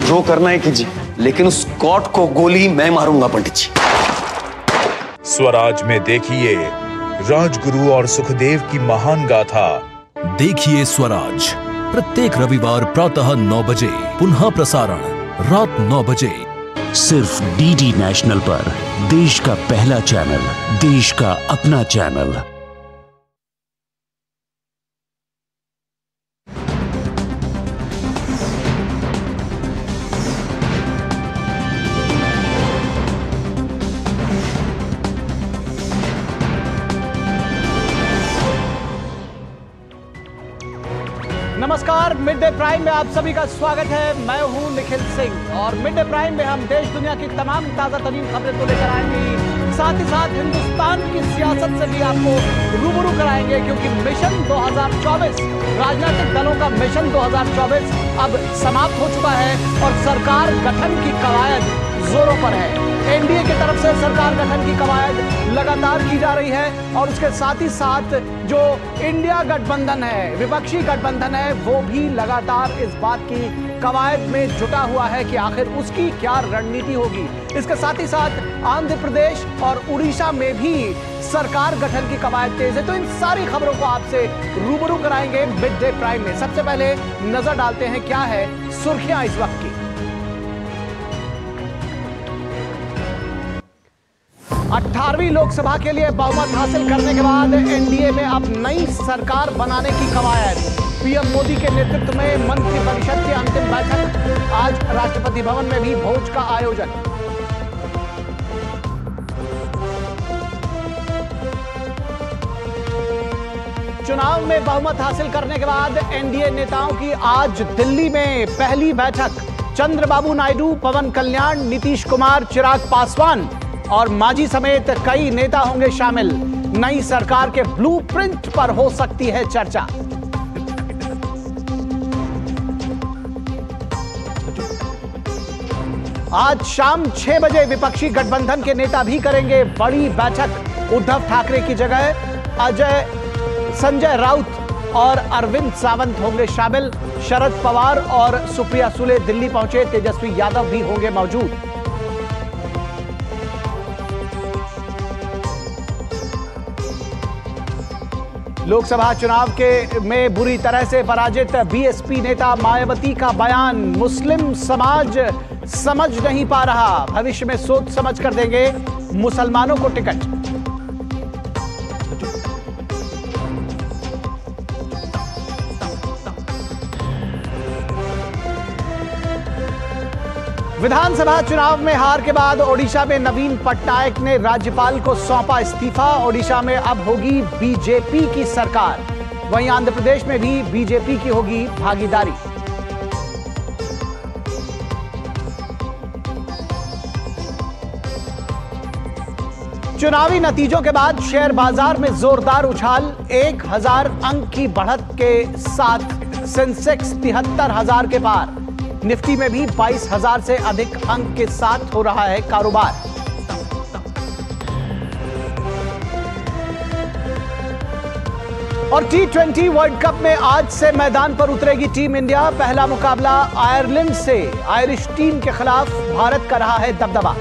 जो करना है कीजिए, लेकिन उस कॉट को गोली मैं मारूंगा पंडित जी। स्वराज में देखिए राजगुरु और सुखदेव की महान गाथा। देखिए स्वराज प्रत्येक रविवार प्रातः 9 बजे, पुनः प्रसारण रात 9 बजे, सिर्फ डीडी नेशनल पर। देश का पहला चैनल, देश का अपना चैनल। नमस्कार, मिड डे प्राइम में आप सभी का स्वागत है। मैं हूं निखिल सिंह और मिड डे प्राइम में हम देश दुनिया की तमाम ताजा तरीन खबरें तो लेकर आएंगे, साथ ही साथ हिंदुस्तान की सियासत से भी आपको रूबरू कराएंगे, क्योंकि मिशन 2024, राजनीतिक दलों का मिशन 2024 अब समाप्त हो चुका है और सरकार गठन की कवायद जोरों पर है। एनडीए की तरफ से सरकार गठन की कवायद लगातार की जा रही है और उसके साथ ही साथ जो इंडिया गठबंधन है, विपक्षी गठबंधन है, वो भी लगातार इस बात की कवायद में जुटा हुआ है कि आखिर उसकी क्या रणनीति होगी। इसके साथ ही साथ आंध्र प्रदेश और उड़ीसा में भी सरकार गठन की कवायद तेज है। तो इन सारी खबरों को आपसे रूबरू कराएंगे मिड डे प्राइम में। सबसे पहले नजर डालते हैं क्या है सुर्खियां इस वक्त की। 18वीं लोकसभा के लिए बहुमत हासिल करने के बाद एनडीए में अब नई सरकार बनाने की कवायद। पीएम मोदी के नेतृत्व में मंत्रिपरिषद की अंतिम बैठक, आज राष्ट्रपति भवन में भी भोज का आयोजन। चुनाव में बहुमत हासिल करने के बाद एनडीए नेताओं की आज दिल्ली में पहली बैठक। चंद्रबाबू नायडू, पवन कल्याण, नीतीश कुमार, चिराग पासवान और मांझी समेत कई नेता होंगे शामिल। नई सरकार के ब्लूप्रिंट पर हो सकती है चर्चा। आज शाम 6 बजे विपक्षी गठबंधन के नेता भी करेंगे बड़ी बैठक। उद्धव ठाकरे की जगह संजय राउत और अरविंद सावंत होंगे शामिल। शरद पवार और सुप्रिया सुले दिल्ली पहुंचे, तेजस्वी यादव भी होंगे मौजूद। लोकसभा चुनाव में बुरी तरह से पराजित बीएसपी नेता मायावती का बयान। मुस्लिम समाज समझ नहीं पा रहा, भविष्य में सोच समझ कर देंगे मुसलमानों को टिकट। विधानसभा चुनाव में हार के बाद ओडिशा में नवीन पटनायक ने राज्यपाल को सौंपा इस्तीफा। ओडिशा में अब होगी बीजेपी की सरकार, वहीं आंध्र प्रदेश में भी बीजेपी की होगी भागीदारी। चुनावी नतीजों के बाद शेयर बाजार में जोरदार उछाल। 1000 अंक की बढ़त के साथ सेंसेक्स 73,000 के पार। निफ्टी में भी 22,000 से अधिक अंक के साथ हो रहा है कारोबार। और T20 वर्ल्ड कप में आज से मैदान पर उतरेगी टीम इंडिया। पहला मुकाबला आयरलैंड से। आयरिश टीम के खिलाफ भारत का रहा है दबदबा।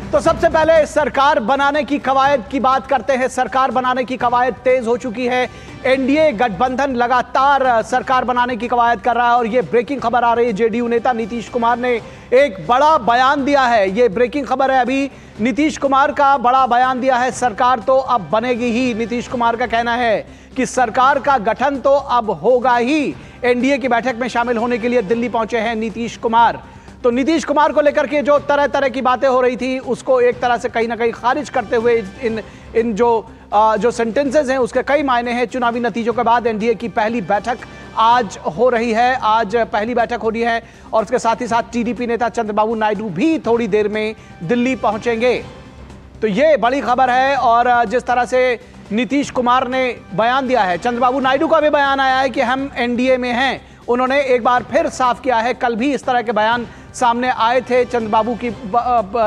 तो सबसे पहले सरकार बनाने की कवायद की बात करते हैं। सरकार बनाने की कवायद तेज हो चुकी है। एनडीए गठबंधन लगातार सरकार बनाने की कवायद कर रहा है और ये ब्रेकिंग खबर आ रही है। जेडीयू नेता नीतीश कुमार ने एक बड़ा बयान दिया है। ये ब्रेकिंग खबर है, अभी नीतीश कुमार का बड़ा बयान दिया है। सरकार तो अब बनेगी ही। नीतीश कुमार का कहना है कि सरकार का गठन तो अब होगा ही। एनडीए की बैठक में शामिल होने के लिए दिल्ली पहुंचे हैं नीतीश कुमार। तो नीतीश कुमार को लेकर के जो तरह तरह की बातें हो रही थी, उसको एक तरह से कहीं ना कहीं खारिज करते हुए इन जो सेंटेंसेस हैं उसके कई मायने हैं। चुनावी नतीजों के बाद एनडीए की पहली बैठक आज हो रही है। आज पहली बैठक हो रही है और उसके साथ ही साथ टीडीपी नेता चंद्रबाबू नायडू भी थोड़ी देर में दिल्ली पहुंचेंगे। तो ये बड़ी खबर है और जिस तरह से नीतीश कुमार ने बयान दिया है। चंद्रबाबू नायडू का भी बयान आया है कि हम एनडीए में हैं। उन्होंने एक बार फिर साफ किया है, कल भी इस तरह के बयान सामने आए थे चंद्रबाबू की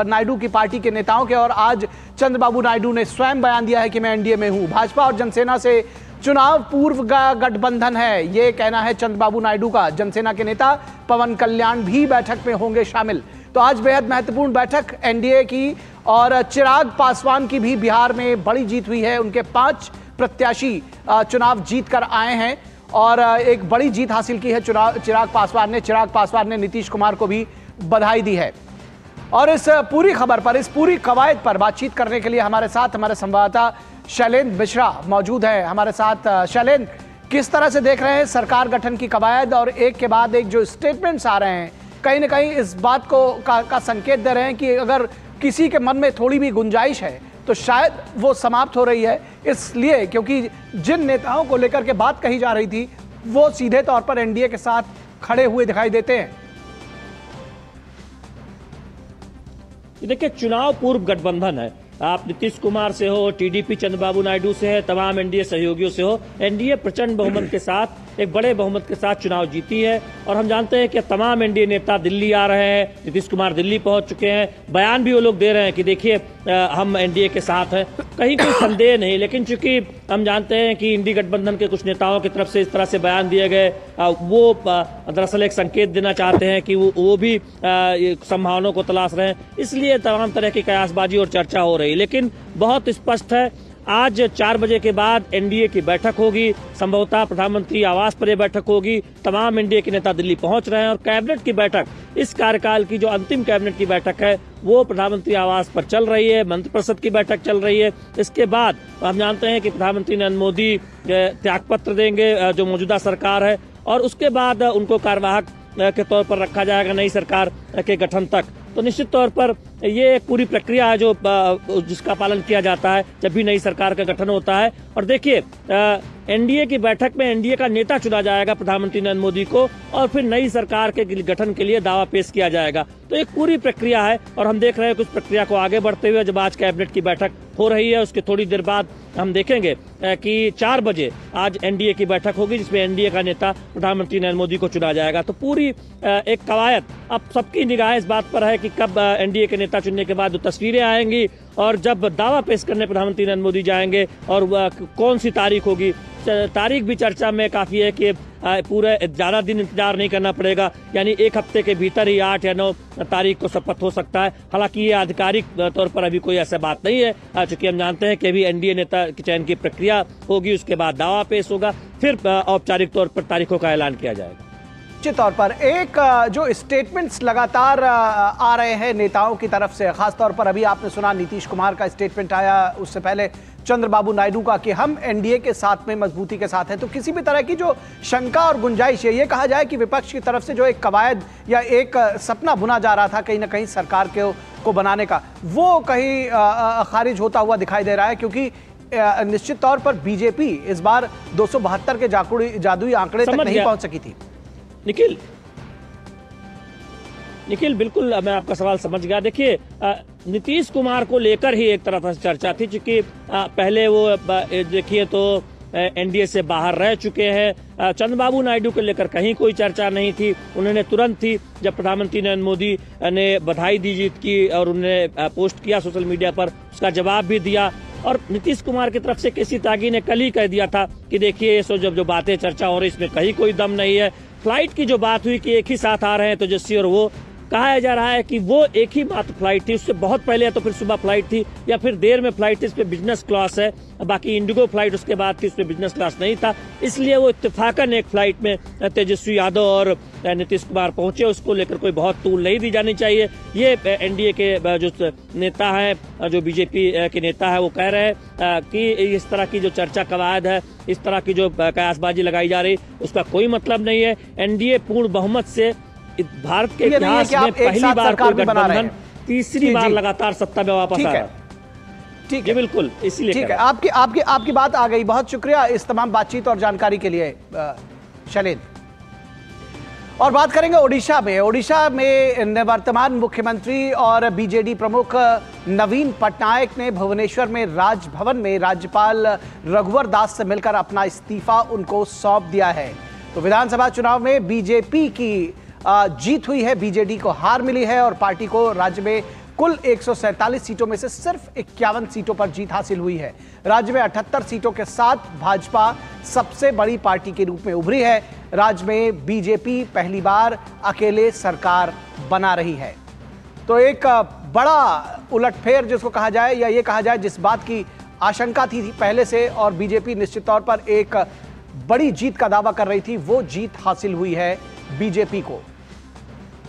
नायडू की पार्टी के नेताओं के, और आज चंद्रबाबू नायडू ने स्वयं बयान दिया है कि मैं एनडीए में हूं। भाजपा और जनसेना से चुनाव पूर्व का गठबंधन है, ये कहना है चंद्रबाबू नायडू का। जनसेना के नेता पवन कल्याण भी बैठक में होंगे शामिल। तो आज बेहद महत्वपूर्ण बैठक एनडीए की, और चिराग पासवान की भी बिहार में बड़ी जीत हुई है। उनके 5 प्रत्याशी चुनाव जीत कर आए हैं और एक बड़ी जीत हासिल की है चिराग पासवान ने नीतीश कुमार को भी बधाई दी है। और इस पूरी खबर पर, इस पूरी कवायद पर बातचीत करने के लिए हमारे साथ हमारे संवाददाता शैलेंद्र मिश्रा मौजूद है हमारे साथ। शैलेंद्र, किस तरह से देख रहे हैं सरकार गठन की कवायद, और एक के बाद एक जो स्टेटमेंट्स आ रहे हैं कहीं ना कहीं इस बात का संकेत दे रहे हैं कि अगर किसी के मन में थोड़ी भी गुंजाइश है तो शायद वो समाप्त हो रही है, इसलिए क्योंकि जिन नेताओं को लेकर के बात कही जा रही थी वो सीधे तौर पर एनडीए के साथ खड़े हुए दिखाई देते हैं। देखिए, चुनाव पूर्व गठबंधन है। आप नीतीश कुमार से हो, टीडीपी चंद्रबाबू नायडू से है, तमाम एनडीए सहयोगियों से हो, एनडीए प्रचंड बहुमत के साथ, एक बड़े बहुमत के साथ चुनाव जीती है। और हम जानते हैं कि तमाम एनडीए नेता दिल्ली आ रहे हैं, नीतीश कुमार दिल्ली पहुंच चुके हैं, बयान भी वो लोग दे रहे हैं कि देखिए हम एनडीए के साथ हैं, कहीं कोई संदेह नहीं। लेकिन चूंकि हम जानते हैं कि इंडी गठबंधन के कुछ नेताओं की तरफ से इस तरह से बयान दिए गए, वो दरअसल एक संकेत देना चाहते हैं कि वो भी संभावनाओं को तलाश रहे हैं, इसलिए तमाम तरह की कयासबाजी और चर्चा हो रही है। लेकिन बहुत स्पष्ट है, आज 4 बजे के बाद एनडीए की बैठक होगी, संभवतः प्रधानमंत्री आवास पर यह बैठक होगी। तमाम एनडीए के नेता दिल्ली पहुंच रहे हैं और कैबिनेट की बैठक, इस कार्यकाल की जो अंतिम कैबिनेट की बैठक है वो प्रधानमंत्री आवास पर चल रही है, मंत्रिपरिषद की बैठक चल रही है। इसके बाद हम जानते हैं कि प्रधानमंत्री नरेंद्र मोदी त्यागपत्र देंगे जो मौजूदा सरकार है, और उसके बाद उनको कार्यवाहक के तौर पर रखा जाएगा नई सरकार के गठन तक। तो निश्चित तौर पर ये एक पूरी प्रक्रिया है जो जिसका पालन किया जाता है जब भी नई सरकार का गठन होता है। और देखिए, एनडीए की बैठक में एनडीए का नेता चुना जाएगा प्रधानमंत्री नरेंद्र मोदी को, और फिर नई सरकार के गठन के लिए दावा पेश किया जाएगा। तो एक पूरी प्रक्रिया है और हम देख रहे हैं कि उस प्रक्रिया को आगे बढ़ते हुए जब आज कैबिनेट की बैठक हो रही है, उसके थोड़ी देर बाद हम देखेंगे कि 4 बजे आज एनडीए की बैठक होगी जिसमें एनडीए का नेता प्रधानमंत्री नरेंद्र मोदी को चुना जाएगा। तो पूरी एक कवायद, अब सबकी निगाह इस बात पर है कि कब एनडीए के नेता चुनने के बाद तस्वीरें आएंगी और जब दावा पेश करने प्रधानमंत्री नरेंद्र मोदी जाएंगे और कौन सी तारीख होगी। तारीख भी चर्चा में काफी है कि पूरे ज्यादा दिन इंतजार नहीं करना पड़ेगा, यानी 1 हफ्ते के भीतर ही 8 या 9 तारीख को शपथ हो सकता है। हालांकि ये आधिकारिक तौर पर अभी कोई ऐसा बात नहीं है, चूंकि हम जानते हैं कि अभी एनडीए नेता के चयन की प्रक्रिया होगी, उसके बाद दावा पेश होगा, फिर औपचारिक तौर पर तारीखों का ऐलान किया जाएगा। निश्चित तौर पर एक जो स्टेटमेंट्स लगातार आ रहे हैं नेताओं की तरफ से, खासतौर पर अभी आपने सुना नीतीश कुमार का स्टेटमेंट आया, उससे पहले चंद्रबाबू नायडू का कि हम एनडीए के साथ में मजबूती के साथ हैं। तो किसी भी तरह की जो शंका और गुंजाइश है, ये कहा जाए कि विपक्ष की तरफ से जो एक कवायद या एक सपना बुना जा रहा था कहीं ना कहीं सरकार को बनाने का, वो कहीं खारिज होता हुआ दिखाई दे रहा है, क्योंकि निश्चित तौर पर बीजेपी इस बार 272 के जादुई आंकड़े तक नहीं पहुंच सकी थी। निखिल, बिल्कुल मैं आपका सवाल समझ गया। देखिए, नीतीश कुमार को लेकर ही एक तरह से चर्चा थी, क्योंकि पहले वो देखिए तो एनडीए से बाहर रह चुके हैं। चंद्रबाबू नायडू को लेकर कहीं कोई चर्चा नहीं थी। उन्होंने तुरंत ही जब प्रधानमंत्री नरेंद्र मोदी ने बधाई दी जीत की और उन्होंने पोस्ट किया सोशल मीडिया पर, उसका जवाब भी दिया। और नीतीश कुमार की तरफ से केसी त्यागी ने कल ही कह दिया था कि देखिए जो बातें चर्चा हो रही इसमें कहीं कोई दम नहीं है। फ्लाइट की जो बात हुई कि एक ही साथ आ रहे हैं तेजस्वी और वो, कहा जा रहा है कि वो एक ही मात्र फ्लाइट थी, उससे बहुत पहले या तो फिर सुबह फ्लाइट थी या फिर देर में फ्लाइट थी, इस पे बिजनेस क्लास है, बाकी इंडिगो फ्लाइट उसके बाद थी, उसमें बिजनेस क्लास नहीं था, इसलिए वो इत्तेफाकन एक फ्लाइट में तेजस्वी यादव और नीतीश कुमार पहुंचे। उसको लेकर कोई बहुत तूल नहीं दी जानी चाहिए। ये एनडीए के जो नेता है, जो बीजेपी के नेता है, वो कह रहे हैं कि इस तरह की जो चर्चा कवायद है, इस तरह की जो कयासबाजी लगाई जा रही, उसका कोई मतलब नहीं है। एनडीए पूर्ण बहुमत से भारत के इतिहास में पहली बार कोई गठबंधन तीसरी बार लगातार सत्ता में वापस आ रहा है। ठीक है, बिल्कुल, इसीलिए ठीक है। आपकी बात आ गई। बहुत शुक्रिया इस तमाम बातचीत और जानकारी के लिए शैलेंद्र। और बात करेंगे ओडिशा में। ओडिशा में निवर्तमान मुख्यमंत्री और बीजेडी प्रमुख नवीन पटनायक ने भुवनेश्वर में राजभवन में राज्यपाल रघुवर दास से मिलकर अपना इस्तीफा उनको सौंप दिया है। तो विधानसभा चुनाव में बीजेपी की जीत हुई है, बीजेडी को हार मिली है और पार्टी को राज्य में कुल 147 सीटों में से सिर्फ 51 सीटों पर जीत हासिल हुई है। राज्य में 78 सीटों के साथ भाजपा सबसे बड़ी पार्टी के रूप में उभरी है। राज्य में बीजेपी पहली बार अकेले सरकार बना रही है। तो एक बड़ा उलटफेर जिसको कहा जाए या ये कहा जाए जिस बात की आशंका थी पहले से, और बीजेपी निश्चित तौर पर एक बड़ी जीत का दावा कर रही थी, वो जीत हासिल हुई है बीजेपी को।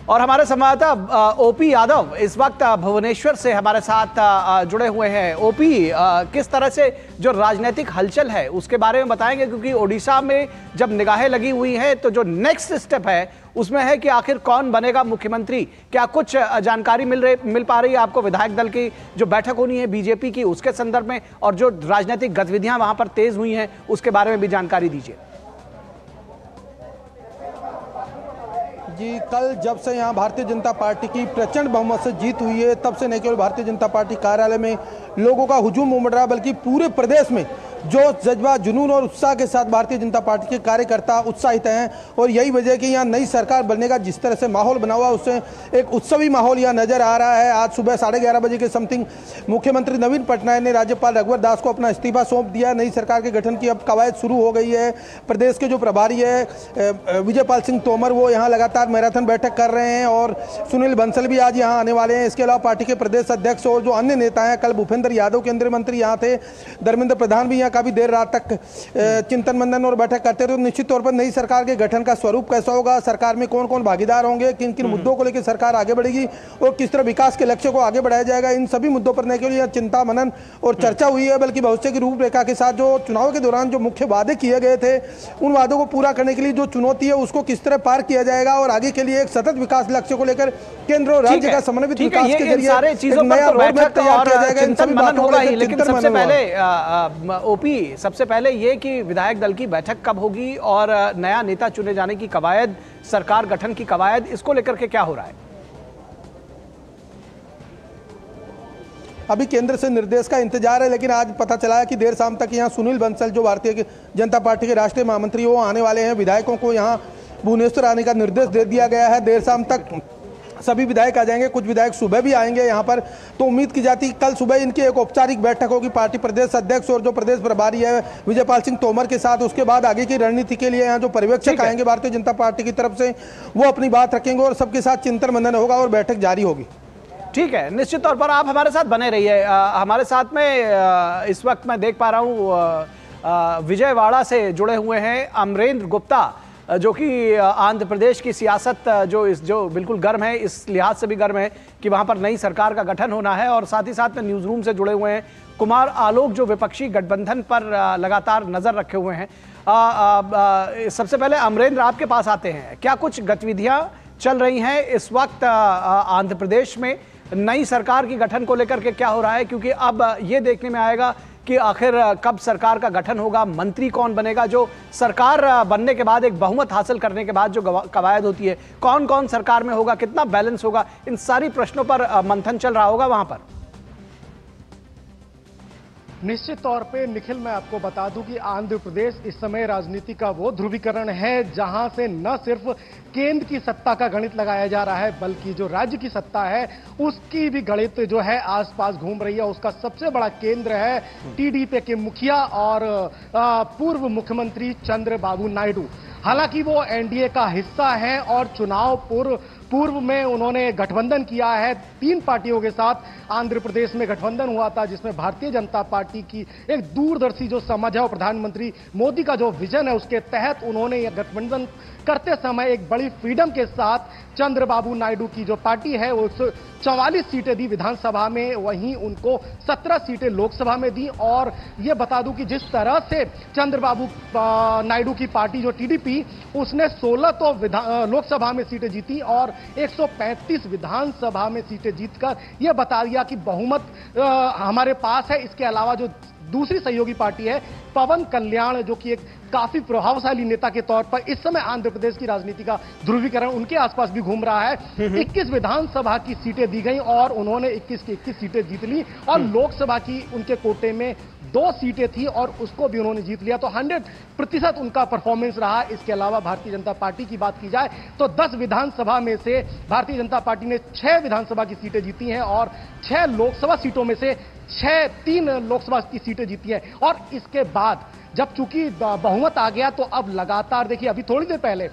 और हमारे संवाददाता ओपी यादव इस वक्त भुवनेश्वर से हमारे साथ जुड़े हुए हैं। ओपी, किस तरह से जो राजनीतिक हलचल है उसके बारे में बताएंगे, क्योंकि ओडिशा में जब निगाहें लगी हुई हैं तो जो नेक्स्ट स्टेप है उसमें है कि आखिर कौन बनेगा मुख्यमंत्री। क्या कुछ जानकारी मिल पा रही है आपको विधायक दल की जो बैठक होनी है बीजेपी की उसके संदर्भ में, और जो राजनीतिक गतिविधियां वहां पर तेज हुई हैं उसके बारे में भी जानकारी दीजिए। जी, कल जब से यहाँ भारतीय जनता पार्टी की प्रचंड बहुमत से जीत हुई है, तब से न केवल भारतीय जनता पार्टी कार्यालय में लोगों का हुजूम उमड़ रहा, बल्कि पूरे प्रदेश में जो जज्बा, जुनून और उत्साह के साथ भारतीय जनता पार्टी के कार्यकर्ता उत्साहित हैं। और यही वजह है कि यहाँ नई सरकार बनने का जिस तरह से माहौल बना हुआ, उससे एक उत्सवी माहौल यहाँ नजर आ रहा है। आज सुबह 11:30 बजे के समथिंग मुख्यमंत्री नवीन पटनायक ने राज्यपाल रघुवर दास को अपना इस्तीफा सौंप दिया। नई सरकार के गठन की अब कवायद शुरू हो गई है। प्रदेश के जो प्रभारी है विजयपाल सिंह तोमर, वो यहाँ लगातार मैराथन बैठक कर रहे हैं और सुनील बंसल भी आज यहाँ आने वाले हैं। इसके अलावा पार्टी के प्रदेश अध्यक्ष और जो अन्य नेता हैं, कल भूपेंद्र यादव केंद्रीय मंत्री यहाँ थे, धर्मेंद्र प्रधान भी यहाँ काफी देर रात तक चिंतन मंथन और बैठक करते रहे। तो निश्चित तौर पर नई सरकार के गठन का स्वरूप कैसा होगा, सरकार में कौन कौन भागीदार होंगे, किन किन मुद्दों को लेकर सरकार आगे बढ़ेगी और किस तरह विकास के लक्ष्य को आगे बढ़ाया जाएगा, इन सभी मुद्दों पर न केवल यहाँ चिंता मनन और चर्चा हुई है, बल्कि भविष्य की रूपरेखा के साथ जो चुनाव के दौरान जो मुख्य वादे किए गए थे, उन वादों को पूरा करने के लिए जो चुनौती है उसको किस तरह पार किया जाएगा और आगे के लिए एक सतत विकास लक्ष्य को लेकर केंद्र और राज्य का समन्वित विकास के जरिए सारे चीजों पर बैठक तैयार किया जाएगा। इन सभी बातों को लेकर लेकिन सबसे पहले ओपी, सबसे पहले ये कि विधायक दल की बैठक कब होगी और नया नेता चुने जाने की कवायद, सरकार गठन की कवायद, इसको लेकर के क्या हो रहा है? अभी केंद्र से निर्देश का इंतजार है, लेकिन आज पता चला है कि देर शाम तक यहाँ सुनील बंसल जो भारतीय जनता पार्टी के राष्ट्रीय महामंत्री वो आने वाले हैं। विधायकों को यहाँ भुवनेश्वर आने का निर्देश दे दिया गया है। देर शाम तक सभी विधायक आ जाएंगे, कुछ विधायक सुबह भी आएंगे यहाँ पर। तो उम्मीद की जाती कल सुबह इनकी एक औपचारिक बैठक होगी पार्टी प्रदेश अध्यक्ष और जो प्रदेश प्रभारी है विजयपाल सिंह तोमर के साथ। उसके बाद आगे की रणनीति के लिए यहाँ जो पर्यवेक्षक आएंगे भारतीय जनता पार्टी की तरफ से, वो अपनी बात रखेंगे और सबके साथ चिंतन मंथन होगा और बैठक जारी होगी। ठीक है, निश्चित तौर पर आप हमारे साथ बने रहिए। हमारे साथ में इस वक्त मैं देख पा रहा हूँ विजयवाड़ा से जुड़े हुए हैं अमरेंद्र गुप्ता, जो कि आंध्र प्रदेश की सियासत जो बिल्कुल गर्म है, इस लिहाज से भी गर्म है कि वहां पर नई सरकार का गठन होना है। और साथ ही साथ में न्यूज रूम से जुड़े हुए हैं कुमार आलोक, जो विपक्षी गठबंधन पर लगातार नजर रखे हुए हैं। सबसे पहले अमरेंद्र, आपके पास आते हैं। क्या कुछ गतिविधियां चल रही हैं इस वक्त आंध्र प्रदेश में नई सरकार की गठन को लेकर के, क्या हो रहा है? क्योंकि अब ये देखने में आएगा कि आखिर कब सरकार का गठन होगा, मंत्री कौन बनेगा, जो सरकार बनने के बाद एक बहुमत हासिल करने के बाद जो कवायद होती है, कौन कौन सरकार में होगा, कितना बैलेंस होगा, इन सारी प्रश्नों पर मंथन चल रहा होगा वहां पर। निश्चित तौर पे निखिल, मैं आपको बता दूं कि आंध्र प्रदेश इस समय राजनीति का वो ध्रुवीकरण है जहां से न सिर्फ केंद्र की सत्ता का गणित लगाया जा रहा है, बल्कि जो राज्य की सत्ता है उसकी भी गणित जो है आसपास घूम रही है। उसका सबसे बड़ा केंद्र है टीडीपी के मुखिया और पूर्व मुख्यमंत्री चंद्रबाबू नायडू। हालांकि वो एनडीए का हिस्सा है और चुनाव पूर्व में उन्होंने गठबंधन किया है 3 पार्टियों के साथ। आंध्र प्रदेश में गठबंधन हुआ था जिसमें भारतीय जनता पार्टी की एक दूरदर्शी जो समझ है और प्रधानमंत्री मोदी का जो विजन है उसके तहत उन्होंने यह गठबंधन करते समय एक बड़ी फ्रीडम के साथ चंद्रबाबू नायडू की जो पार्टी है वो 44 सीटें दी विधानसभा में, वहीं उनको 17 सीटें लोकसभा में दी। और ये बता दूं कि जिस तरह से चंद्रबाबू नायडू की पार्टी जो टीडीपी, उसने 16 तो लोकसभा में सीटें जीती और 135 विधानसभा में सीटें जीतकर यह बता दिया कि बहुमत हमारे पास है। इसके अलावा जो दूसरी सहयोगी पार्टी है पवन कल्याण, जो कि एक काफी प्रभावशाली नेता के तौर पर इस समय आंध्र प्रदेश की राजनीति का ध्रुवीकरण उनके आसपास भी घूम रहा है। 21 विधानसभा की सीटें दी गई और उन्होंने 21 की 21 सीटें जीत ली और लोकसभा की उनके कोटे में 2 सीटें थी और उसको भी उन्होंने जीत लिया। तो 100% उनका परफॉर्मेंस रहा। इसके अलावा भारतीय जनता पार्टी की बात की जाए तो 10 विधानसभा में से भारतीय जनता पार्टी ने 6 विधानसभा की सीटें जीती हैं और 6 लोकसभा सीटों में से 3 लोकसभा की सीटें जीती हैं। और इसके बाद जब चूंकि बहुमत आ गया तो अब लगातार देखिए, अभी थोड़ी देर पहले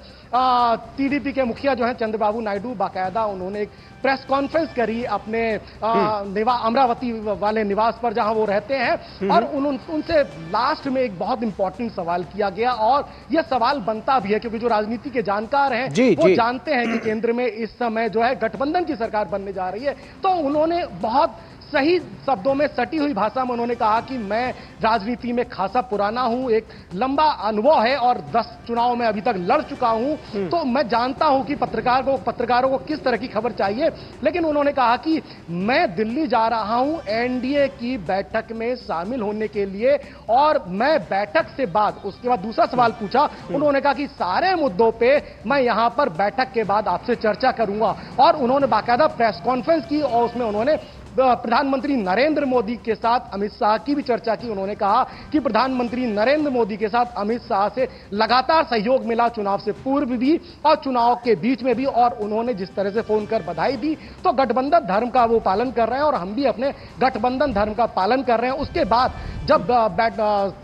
टीडीपी के मुखिया जो हैं चंद्रबाबू नायडू, बाकायदा उन्होंने एक प्रेस कॉन्फ्रेंस करी अपने अमरावती वाले निवास पर जहां वो रहते हैं और उनसे लास्ट में एक बहुत इंपॉर्टेंट सवाल किया गया और यह सवाल बनता भी है क्योंकि जो राजनीति के जानकार हैं वो जानते हैं कि केंद्र में इस समय जो है गठबंधन की सरकार बनने जा रही है। तो उन्होंने बहुत सही शब्दों में, सटी हुई भाषा में उन्होंने कहा कि मैं राजनीति में खासा पुराना हूं, एक लंबा अनुभव है और 10 चुनाव में अभी तक लड़ चुका हूं, तो मैं जानता हूं कि पत्रकारों को किस तरह की खबर चाहिए। लेकिन उन्होंने कहा कि मैं दिल्ली जा रहा हूं एनडीए की बैठक में शामिल होने के लिए और मैं बैठक से बाद, उसके बाद दूसरा सवाल पूछा, उन्होंने कहा कि सारे मुद्दों पे मैं यहां पर बैठक के बाद आपसे चर्चा करूंगा। और उन्होंने बाकायदा प्रेस कॉन्फ्रेंस की और उसमें उन्होंने प्रधानमंत्री नरेंद्र मोदी के साथ अमित शाह की भी चर्चा की। उन्होंने कहा कि प्रधानमंत्री नरेंद्र मोदी के साथ अमित शाह से लगातार सहयोग मिला, चुनाव से पूर्व भी और चुनाव के बीच में भी, और उन्होंने जिस तरह से फोन कर बधाई दी तो गठबंधन धर्म का वो पालन कर रहे हैं और हम भी अपने गठबंधन धर्म का पालन कर रहे हैं। उसके बाद जब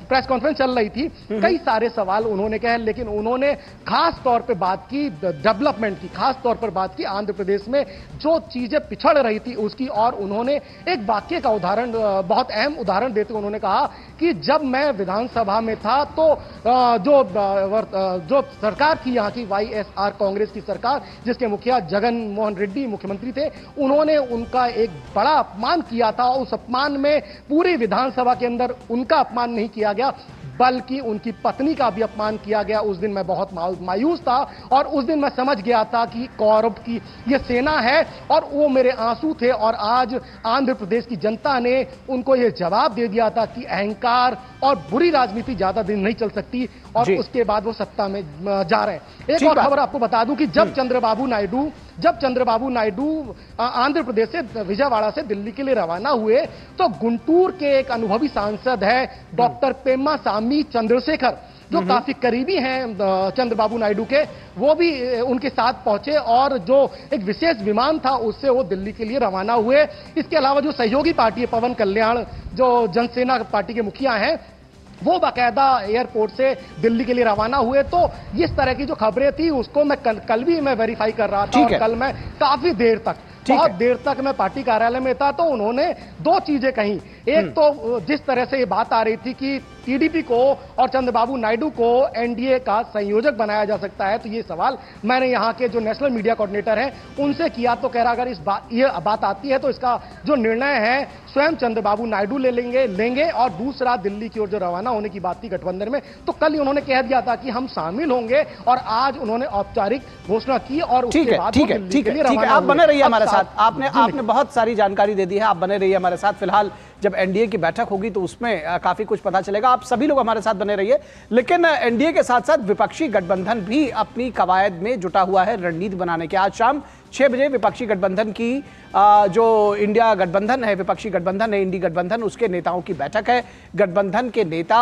प्रेस कॉन्फ्रेंस चल रही थी कई सारे सवाल उन्होंने कहे, लेकिन उन्होंने खास तौर पर बात की डेवलपमेंट की, खास तौर पर बात की आंध्र प्रदेश में जो चीजें पिछड़ रही थी उसकी। और उन्होंने एक वाक्य का उदाहरण, बहुत अहम उदाहरण देते उन्होंने कहा कि जब मैं विधानसभा में था तो जो सरकार थी यहाँ की YSR कांग्रेस की सरकार, जिसके मुखिया जगन मोहन रेड्डी मुख्यमंत्री थे, उन्होंने उनका एक बड़ा अपमान किया था। उस अपमान में पूरी विधानसभा के अंदर उनका अपमान नहीं किया गया बल्कि उनकी पत्नी का भी अपमान किया गया। उस दिन मैं बहुत मायूस था और उस दिन मैं समझ गया था कि कौरव की यह सेना है और वो मेरे आंसू थे। और आज आंध्र प्रदेश की जनता ने उनको यह जवाब दे दिया था कि अहंकार और बुरी राजनीति ज्यादा दिन नहीं चल सकती और उसके बाद वो सत्ता में जा रहे हैं। एक और खबर आपको बता दूं कि जब चंद्रबाबू नायडू आंध्र प्रदेश से विजयवाड़ा से दिल्ली के लिए रवाना हुए तो गुंटूर के एक अनुभवी सांसद है डॉक्टर पेम्मा सामी चंद्रशेखर, जो काफी करीबी हैं चंद्रबाबू नायडू के, वो भी उनके साथ पहुंचे और जो एक विशेष विमान था उससे वो दिल्ली के लिए रवाना हुए। इसके अलावा जो सहयोगी पार्टी है पवन कल्याण, जो जनसेना पार्टी के मुखिया हैं, वो बाकायदा एयरपोर्ट से दिल्ली के लिए रवाना हुए। तो इस तरह की जो खबरें थी उसको मैं कल भी मैं वेरीफाई कर रहा था और कल मैं काफी देर तक, बहुत देर तक मैं पार्टी कार्यालय में था तो उन्होंने 2 चीजें कही। एक तो जिस तरह से ये बात आ रही थी कि टीडीपी को और चंद्रबाबू नायडू को एनडीए का संयोजक बनाया जा सकता है, तो ये सवाल मैंने यहाँ के जो नेशनल मीडिया कोऑर्डिनेटर हैं उनसे किया तो कह रहा अगर ये बात आती है तो इसका जो निर्णय है स्वयं चंद्रबाबू नायडू लेंगे। और दूसरा दिल्ली की ओर जो रवाना होने की बात थी गठबंधन में, तो कल ही उन्होंने कह दिया था कि हम शामिल होंगे और आज उन्होंने औपचारिक घोषणा की और उसके बाद ठीक है, आप बने रहिए हमारे साथ। आपने बहुत सारी जानकारी दे दी है, आप बने रहिए हमारे साथ। फिलहाल जब एनडीए की बैठक होगी तो उसमें काफी कुछ पता चलेगा। आप सभी लोग हमारे साथ बने रहिए। लेकिन एनडीए के साथ साथ विपक्षी गठबंधन भी अपनी कवायद में जुटा हुआ है रणनीति बनाने के। आज शाम 6 बजे विपक्षी गठबंधन की जो इंडिया गठबंधन है, विपक्षी गठबंधन है इंडी गठबंधन, उसके नेताओं की बैठक है। गठबंधन के नेता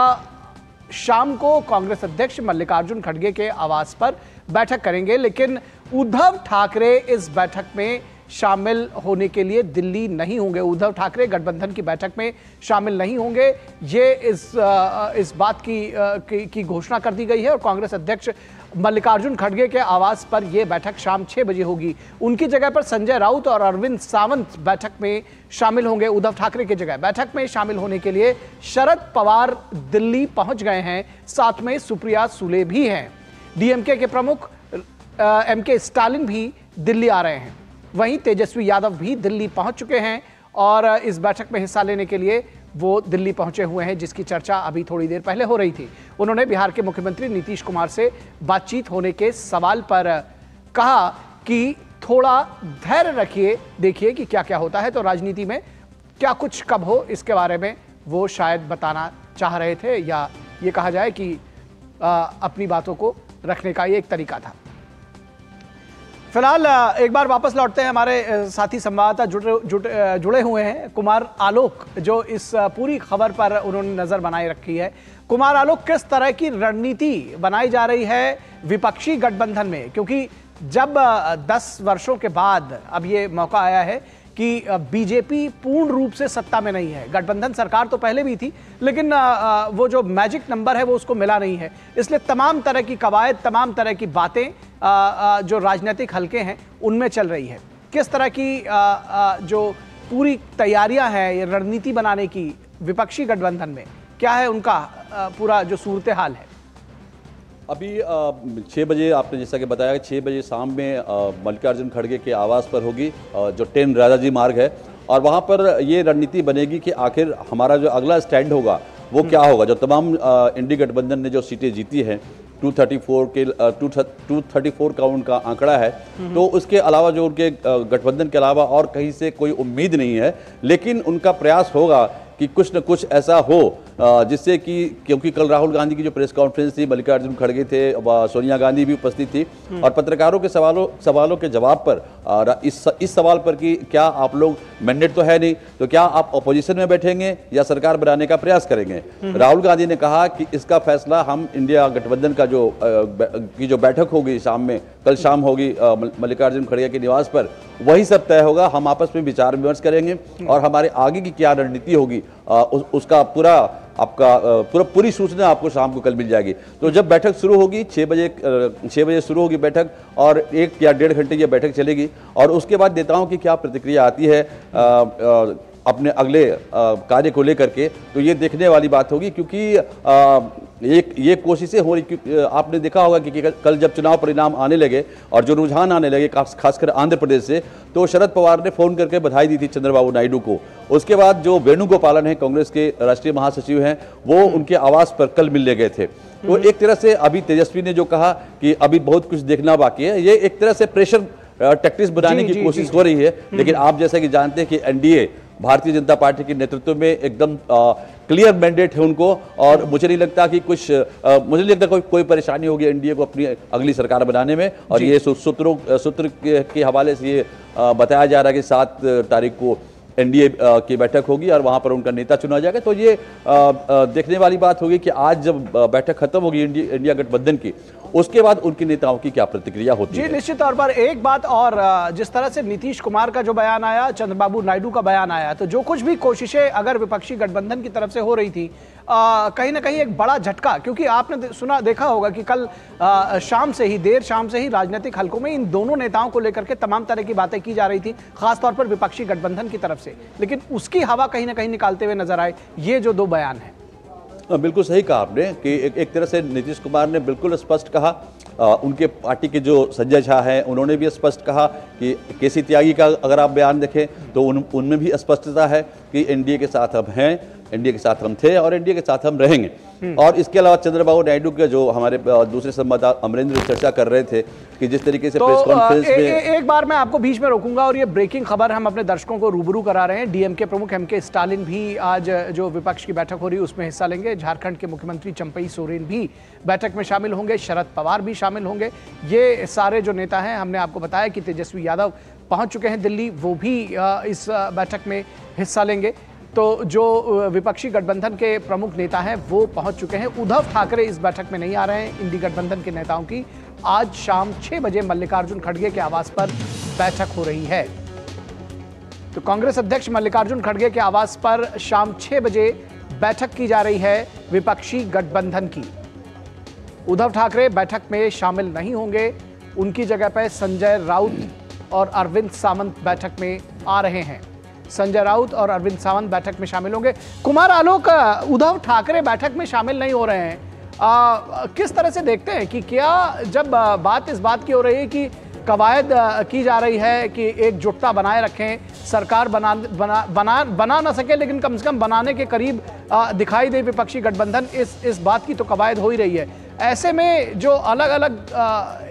शाम को कांग्रेस अध्यक्ष मल्लिकार्जुन खड़गे के आवास पर बैठक करेंगे, लेकिन उद्धव ठाकरे इस बैठक में शामिल होने के लिए दिल्ली नहीं होंगे। उद्धव ठाकरे गठबंधन की बैठक में शामिल नहीं होंगे, ये इस बात की घोषणा कर दी गई है और कांग्रेस अध्यक्ष मल्लिकार्जुन खड़गे के आवास पर यह बैठक शाम 6 बजे होगी। उनकी जगह पर संजय राउत और अरविंद सावंत बैठक में शामिल होंगे। उद्धव ठाकरे की जगह बैठक में शामिल होने के लिए शरद पवार दिल्ली पहुंच गए हैं, साथ में सुप्रिया सुले भी हैं। डीएमके के प्रमुख एमके स्टालिन भी दिल्ली आ रहे हैं। वहीं तेजस्वी यादव भी दिल्ली पहुंच चुके हैं और इस बैठक में हिस्सा लेने के लिए वो दिल्ली पहुंचे हुए हैं, जिसकी चर्चा अभी थोड़ी देर पहले हो रही थी। उन्होंने बिहार के मुख्यमंत्री नीतीश कुमार से बातचीत होने के सवाल पर कहा कि थोड़ा धैर्य रखिए, देखिए कि क्या क्या होता है, तो राजनीति में क्या कुछ कब हो इसके बारे में वो शायद बताना चाह रहे थे, या ये कहा जाए कि अपनी बातों को रखने का ये एक तरीका था। फिलहाल एक बार वापस लौटते हैं, हमारे साथी संवाददाता जुड़े हुए हैं, कुमार आलोक, जो इस पूरी खबर पर उन्होंने नजर बनाए रखी है। कुमार आलोक, किस तरह की रणनीति बनाई जा रही है विपक्षी गठबंधन में, क्योंकि जब 10 वर्षों के बाद अब ये मौका आया है कि बीजेपी पूर्ण रूप से सत्ता में नहीं है, गठबंधन सरकार तो पहले भी थी, लेकिन वो जो मैजिक नंबर है वो उसको मिला नहीं है, इसलिए तमाम तरह की कवायद, तमाम तरह की बातें जो राजनीतिक हलके हैं उनमें चल रही है। किस तरह की जो पूरी तैयारियां हैं ये रणनीति बनाने की विपक्षी गठबंधन में, क्या है उनका पूरा जो सूरत हाल है? अभी 6 बजे आपने जैसा कि बताया, 6 बजे शाम में मल्लिकार्जुन खड़गे के आवास पर होगी, जो 10 राजाजी मार्ग है, और वहाँ पर ये रणनीति बनेगी कि आखिर हमारा जो अगला स्टैंड होगा वो क्या होगा। जो तमाम इंडी गठबंधन ने जो सीटें जीती हैं 234 का उनका आंकड़ा है, तो उसके अलावा जो उनके गठबंधन के अलावा और कहीं से कोई उम्मीद नहीं है, लेकिन उनका प्रयास होगा कि कुछ न कुछ ऐसा हो जिससे कि, क्योंकि कल राहुल गांधी की जो प्रेस कॉन्फ्रेंस थी, मल्लिकार्जुन खड़गे थे, सोनिया गांधी भी उपस्थित थी, और पत्रकारों के सवालों के जवाब पर इस सवाल पर कि क्या आप लोग, मैंडेट तो है नहीं, तो क्या आप अपोजिशन में बैठेंगे या सरकार बनाने का प्रयास करेंगे। राहुल गांधी ने कहा कि इसका फैसला हम इंडिया गठबंधन का जो बैठक होगी शाम में, कल शाम होगी मल्लिकार्जुन खड़गे के निवास पर, वही सब तय होगा। हम आपस में विचार विमर्श करेंगे और हमारे आगे की क्या रणनीति होगी उसका पूरी सूचना आपको शाम को कल मिल जाएगी। तो जब बैठक शुरू होगी 6 बजे शुरू होगी बैठक, और 1 या 1.5 घंटे की बैठक चलेगी, और उसके बाद नेताओं की क्या प्रतिक्रिया आती है अपने अगले कार्य को लेकर के, तो ये देखने वाली बात होगी। क्योंकि ये कोशिशें हो रही, आपने देखा होगा कि कल जब चुनाव परिणाम आने लगे और जो रुझान आने लगे खासकर आंध्र प्रदेश से, तो शरद पवार ने फोन करके बधाई दी थी चंद्रबाबू नायडू को। उसके बाद जो वेणुगोपालन है, कांग्रेस के राष्ट्रीय महासचिव हैं, वो उनके आवास पर कल मिलने गए थे। तो एक तरह से अभी तेजस्वी ने जो कहा कि अभी बहुत कुछ देखना बाकी है, ये एक तरह से प्रेशर टैक्टिक्स बनाने की कोशिश हो रही है। लेकिन आप जैसा कि जानते हैं कि एनडीए भारतीय जनता पार्टी के नेतृत्व में एकदम क्लियर मैंडेट है उनको, और मुझे नहीं लगता कि कोई परेशानी होगी एनडीए को अपनी अगली सरकार बनाने में। और ये सूत्र के हवाले से ये बताया जा रहा है कि 7 तारीख को एनडीए की बैठक होगी और वहां पर उनका नेता चुना जाएगा। तो ये देखने वाली बात होगी कि आज जब बैठक खत्म होगी इंडिया गठबंधन की, उसके बाद उनके नेताओं की क्या प्रतिक्रिया होती है। जी निश्चित तौर पर एक बात और, जिस तरह से नीतीश कुमार का जो बयान आया, चंद्रबाबू नायडू का बयान आया, तो जो कुछ भी कोशिशें अगर विपक्षी गठबंधन की तरफ से हो रही थी, कहीं ना कहीं एक बड़ा झटका, क्योंकि आपने देखा होगा कि कल देर शाम से ही राजनीतिक हलकों में इन दोनों नेताओं को लेकर के तमाम तरह की बातें की जा रही थी, खासतौर पर विपक्षी गठबंधन की तरफ से, लेकिन उसकी हवा कहीं ना कहीं निकालते हुए नजर आए ये जो 2 बयान हैं। बिल्कुल सही कहा आपने कि एक तरह से नीतीश कुमार ने बिल्कुल स्पष्ट कहा, उनके पार्टी के जो संजय झा हैं उन्होंने भी स्पष्ट कहा कि केसी त्यागी का अगर आप बयान देखें तो उनमें भी स्पष्टता है कि एनडीए के साथ हम हैं, एनडीए के साथ हम थे और एनडीए के साथ हम रहेंगे। और इसके अलावा चंद्रबाबू नायडू के जो हमारे दूसरे संवाददाता अमरेंद्र चर्चा कर रहे थे कि जिस तरीके से प्रेस कॉन्फ्रेंस में एक बार मैं आपको बीच में रोकूंगा और ये ब्रेकिंग खबर हम अपने दर्शकों को रूबरू करा रहे हैं। डीएमके प्रमुख एमके स्टालिन भी आज जो विपक्ष की बैठक हो रही है उसमें हिस्सा लेंगे। झारखंड के मुख्यमंत्री चंपई सोरेन भी बैठक में शामिल होंगे, शरद पवार भी शामिल होंगे। ये सारे जो नेता हैं, हमने आपको बताया कि तेजस्वी यादव पहुंच चुके हैं दिल्ली, वो भी इस बैठक में हिस्सा लेंगे। तो जो विपक्षी गठबंधन के प्रमुख नेता हैं वो पहुंच चुके हैं। उद्धव ठाकरे इस बैठक में नहीं आ रहे हैं। इंडी गठबंधन के नेताओं की आज शाम 6 बजे मल्लिकार्जुन खड़गे के आवास पर बैठक हो रही है। तो कांग्रेस अध्यक्ष मल्लिकार्जुन खड़गे के आवास पर शाम 6 बजे बैठक की जा रही है विपक्षी गठबंधन की। उद्धव ठाकरे बैठक में शामिल नहीं होंगे, उनकी जगह पर संजय राउत और अरविंद सावंत बैठक में आ रहे हैं। संजय राउत और अरविंद सावंत बैठक में शामिल होंगे। कुमार आलोक, उद्धव ठाकरे बैठक में शामिल नहीं हो रहे हैं, किस तरह से देखते हैं कि क्या जब बात इस बात की हो रही है कि कवायद की जा रही है कि एकजुटता बनाए रखें, सरकार बना ना सके लेकिन कम से कम बनाने के करीब दिखाई दे विपक्षी गठबंधन, इस बात की तो कवायद हो ही रही है। ऐसे में जो अलग अलग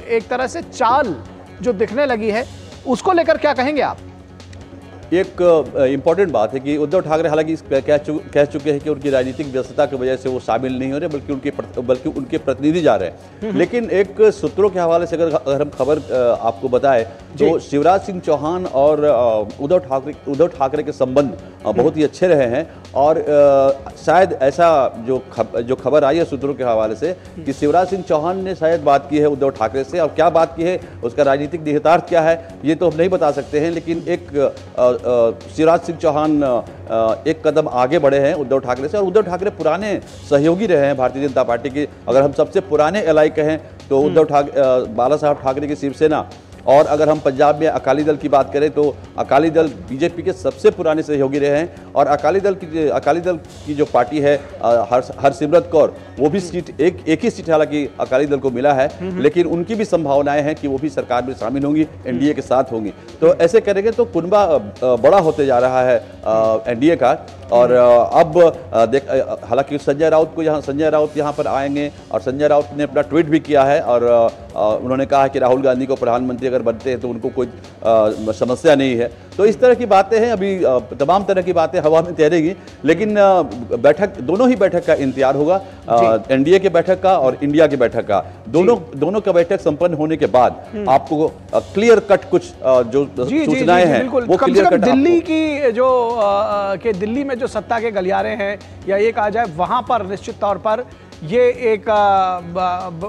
एक तरह से चाल जो दिखने लगी है उसको लेकर क्या कहेंगे आप? एक इम्पॉर्टेंट बात है कि उद्धव ठाकरे हालांकि कह चुके हैं कि उनकी राजनीतिक व्यस्तता की वजह से वो शामिल नहीं हो रहे, बल्कि उनके प्रतिनिधि जा रहे हैं। लेकिन एक सूत्रों के हवाले से अगर हम खबर आपको बताएं तो शिवराज सिंह चौहान और उद्धव ठाकरे के संबंध बहुत ही अच्छे रहे हैं। और शायद ऐसा जो खबर आई है सूत्रों के हवाले से कि शिवराज सिंह चौहान ने शायद बात की है उद्धव ठाकरे से, और क्या बात की है, उसका राजनीतिक निहितार्थ क्या है, ये तो हम नहीं बता सकते हैं। लेकिन एक शिवराज सिंह चौहान एक कदम आगे बढ़े हैं उद्धव ठाकरे से, और उद्धव ठाकरे पुराने सहयोगी रहे हैं भारतीय जनता पार्टी के। अगर हम सबसे पुराने एलाई कहें तो बाला साहब ठाकरे की शिवसेना, और अगर हम पंजाब में अकाली दल की बात करें तो अकाली दल बीजेपी के सबसे पुराने सहयोगी रहे हैं। और अकाली दल की जो पार्टी है हरसिमरत कौर, वो भी सीट एक ही सीट हालांकि अकाली दल को मिला है, लेकिन उनकी भी संभावनाएं हैं कि वो भी सरकार में शामिल होंगी, एनडीए के साथ होंगी। तो ऐसे करेंगे तो कुनबा बड़ा होते जा रहा है एनडीए का। और अब हालांकि संजय राउत यहाँ पर आएंगे, और संजय राउत ने अपना ट्वीट भी किया है, और उन्होंने कहा कि राहुल गांधी को प्रधानमंत्री अगर बनते हैं तो उनको कोई समस्या नहीं है। तो इस तरह की बातें हैं, अभी तमाम तरह की बातें हवा में तैरेगी। लेकिन दोनों ही बैठक का इंतजार होगा, एनडीए के बैठक का और इंडिया की बैठक का। दोनों का बैठक संपन्न होने के बाद आपको क्लियर कट कुछ जो सूचनाएं हैं वो क्लियर कट। दिल्ली की दिल्ली में जो सत्ता के गलियारे हैं या ये कहा जाए, वहां पर निश्चित तौर पर ये एक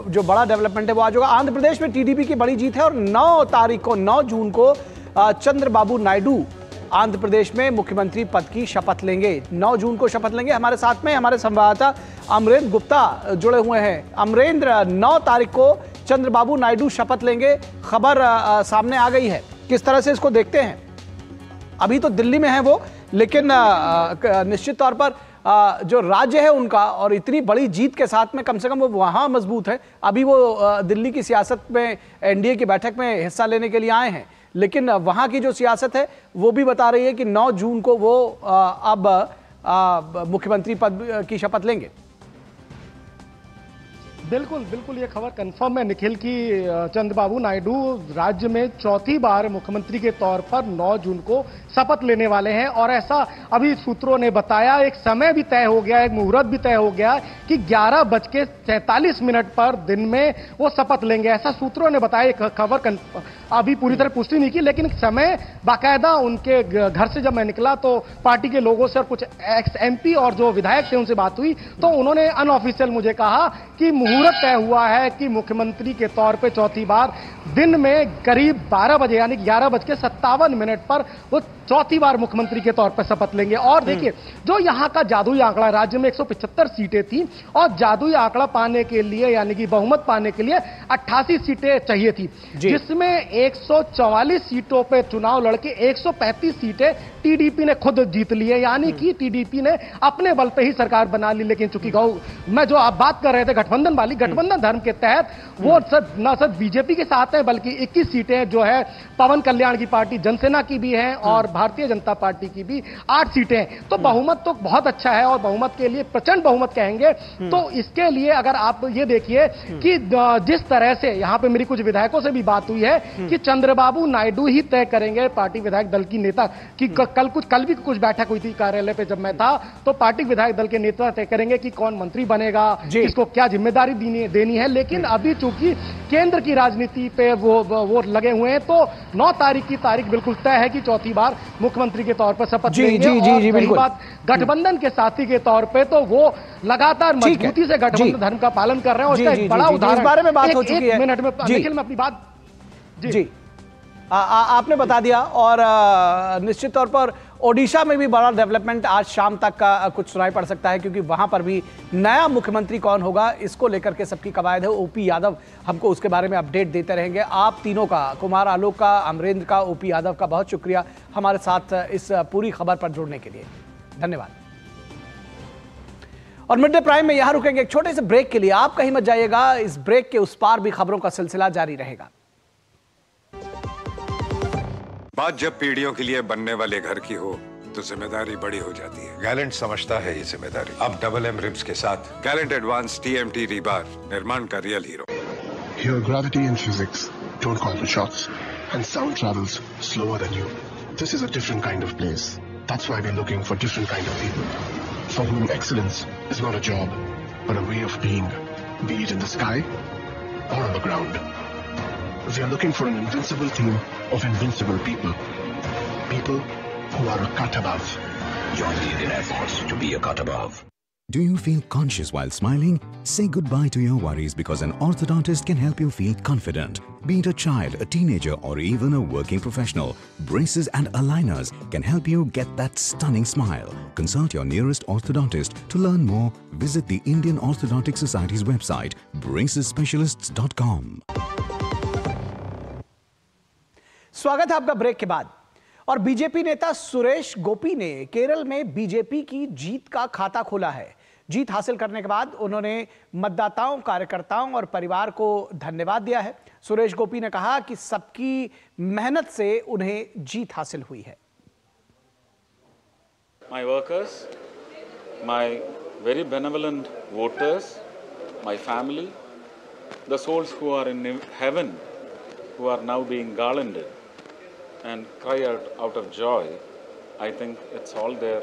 जो बड़ा डेवलपमेंट है वो आज होगा। आंध्र प्रदेश में टीडीपी की बड़ी जीत है, और 9 जून को चंद्रबाबू नायडू आंध्र प्रदेश में मुख्यमंत्री पद की शपथ लेंगे। 9 जून को शपथ लेंगे। हमारे साथ में हमारे संवाददाता अमरेंद्र गुप्ता जुड़े हुए हैं। अमरेंद्र, 9 तारीख को चंद्रबाबू नायडू शपथ लेंगे, खबर सामने आ गई है, किस तरह से इसको देखते हैं? अभी तो दिल्ली में है वो, लेकिन निश्चित तौर पर जो राज्य है उनका, और इतनी बड़ी जीत के साथ में कम से कम वो वहां मजबूत है। अभी वो दिल्ली की सियासत में एनडीए की बैठक में हिस्सा लेने के लिए आए हैं, लेकिन वहां की जो सियासत है वो भी बता रही है कि 9 जून को वो अब मुख्यमंत्री पद की शपथ लेंगे। बिल्कुल ये खबर कंफर्म है निखिल की चंद्रबाबू नायडू राज्य में चौथी बार मुख्यमंत्री के तौर पर 9 जून को शपथ लेने वाले हैं। और ऐसा अभी सूत्रों ने बताया, एक समय भी तय हो गया, एक मुहूर्त भी तय हो गया कि 11:47 पर दिन में वो शपथ लेंगे, ऐसा सूत्रों ने बताया। एक खबर अभी पूरी तरह पुष्टि नहीं की, लेकिन समय बाकायदा उनके घर से जब मैं निकला तो पार्टी के लोगों से और कुछ एक्स एमपी और जो विधायक थे उनसे बात हुई, तो उन्होंने अनऑफिशियल मुझे कहा कि मुहूर्त तय हुआ है कि मुख्यमंत्री के तौर पे चौथी बार दिन में करीब 12 बजे यानी 11:57 पर वो चौथी बार मुख्यमंत्री के तौर पर शपथ लेंगे। और देखिए, जो यहां का जादुई आंकड़ा, राज्य में 175 सीटें थी और जादुई आंकड़ा पाने के लिए यानी कि बहुमत पाने के लिए 88 सीटें चाहिए थी, जिसमें 144 सीटों पे चुनाव लड़के 135 सीटें टीडीपी ने खुद जीत ली है, यानी कि टीडीपी ने अपने बल पे ही सरकार बना ली। लेकिन चूंकि मैं जो आप बात कर रहे थे गठबंधन वाली, गठबंधन धर्म के तहत वो न सिर्फ बीजेपी के साथ है बल्कि 21 सीटें जो है पवन कल्याण की पार्टी जनसेना की भी हैं और भारतीय जनता पार्टी की भी 8 सीटें हैं। तो बहुमत तो बहुत अच्छा है और बहुमत के लिए प्रचंड बहुमत कहेंगे। तो इसके लिए अगर आप ये देखिए कि जिस तरह से यहां पे मेरी कुछ विधायकों से भी बात हुई है कि चंद्रबाबू नायडू ही तय करेंगे, पार्टी विधायक दल की नेता की कल भी कुछ बैठक हुई थी कार्यालय पे जब मैं था, तो पार्टी विधायक दल के नेता तय करेंगे कि कौन मंत्री बनेगा, किसको क्या जिम्मेदारी देनी है। लेकिन अभी चूंकि केंद्र की राजनीति पे वो लगे हुए हैं, तो 9 तारीख की तारीख बिल्कुल तय है कि चौथी बार मुख्यमंत्री के तौर पर शपथ लेंगे। और बिल्कुल बात गठबंधन के साथी के तौर पे तो वो लगातार मजबूती से गठबंधन धर्म का पालन कर रहे हैं और उसका एक बड़ा उदाहरण इस बारे में बात हो चुकी है। मिनट में निखिल में अपनी बात जी आपने बता दिया। और निश्चित तौर पर ओडिशा में भी बड़ा डेवलपमेंट आज शाम तक का कुछ सुनाई पड़ सकता है, क्योंकि वहां पर भी नया मुख्यमंत्री कौन होगा इसको लेकर के सबकी कवायद है। ओपी यादव हमको उसके बारे में अपडेट देते रहेंगे। आप तीनों का, कुमार आलोक का, अमरेंद्र का, ओपी यादव का बहुत शुक्रिया हमारे साथ इस पूरी खबर पर जुड़ने के लिए, धन्यवाद। और मिड डे प्राइम में यहां रुकेंगे एक छोटे से ब्रेक के लिए, आप कहीं मत जाइएगा। इस ब्रेक के उस पार भी खबरों का सिलसिला जारी रहेगा। बात जब पीढ़ियों के लिए बनने वाले घर की हो तो जिम्मेदारी बड़ी हो जाती है। गैलेंट समझता है ये जिम्मेदारी। अब डबल एम रिब्स के साथ गैलेंट एडवांस TMT रीबार, निर्माण का real hero. Here gravity and physics don't call for shots and sound travels slower than you. This is a different kind of place. That's why we're looking for different kind of people, for whom excellence is not a job, but a way of being, be it in the sky or on the ground. We are looking for an invincible team of invincible people. People who are a cut above. Join the Indian Air Force to be a cut above. Do you feel conscious while smiling? Say goodbye to your worries because an orthodontist can help you feel confident. Be it a child, a teenager or even a working professional, braces and aligners can help you get that stunning smile. Consult your nearest orthodontist. To learn more, visit the Indian Orthodontic Society's website, bracesspecialists.com. स्वागत है आपका break के बाद। और BJP नेता सुरेश गोपी ने केरल में BJP की जीत का खाता खोला है। जीत हासिल करने के बाद उन्होंने मतदाताओं, कार्यकर्ताओं और परिवार को धन्यवाद दिया है। सुरेश गोपी ने कहा कि सबकी मेहनत से उन्हें जीत हासिल हुई है। My workers, my very benevolent voters, my family, the souls who are in heaven, who are now being garlanded and cry out of joy, I think it's all there.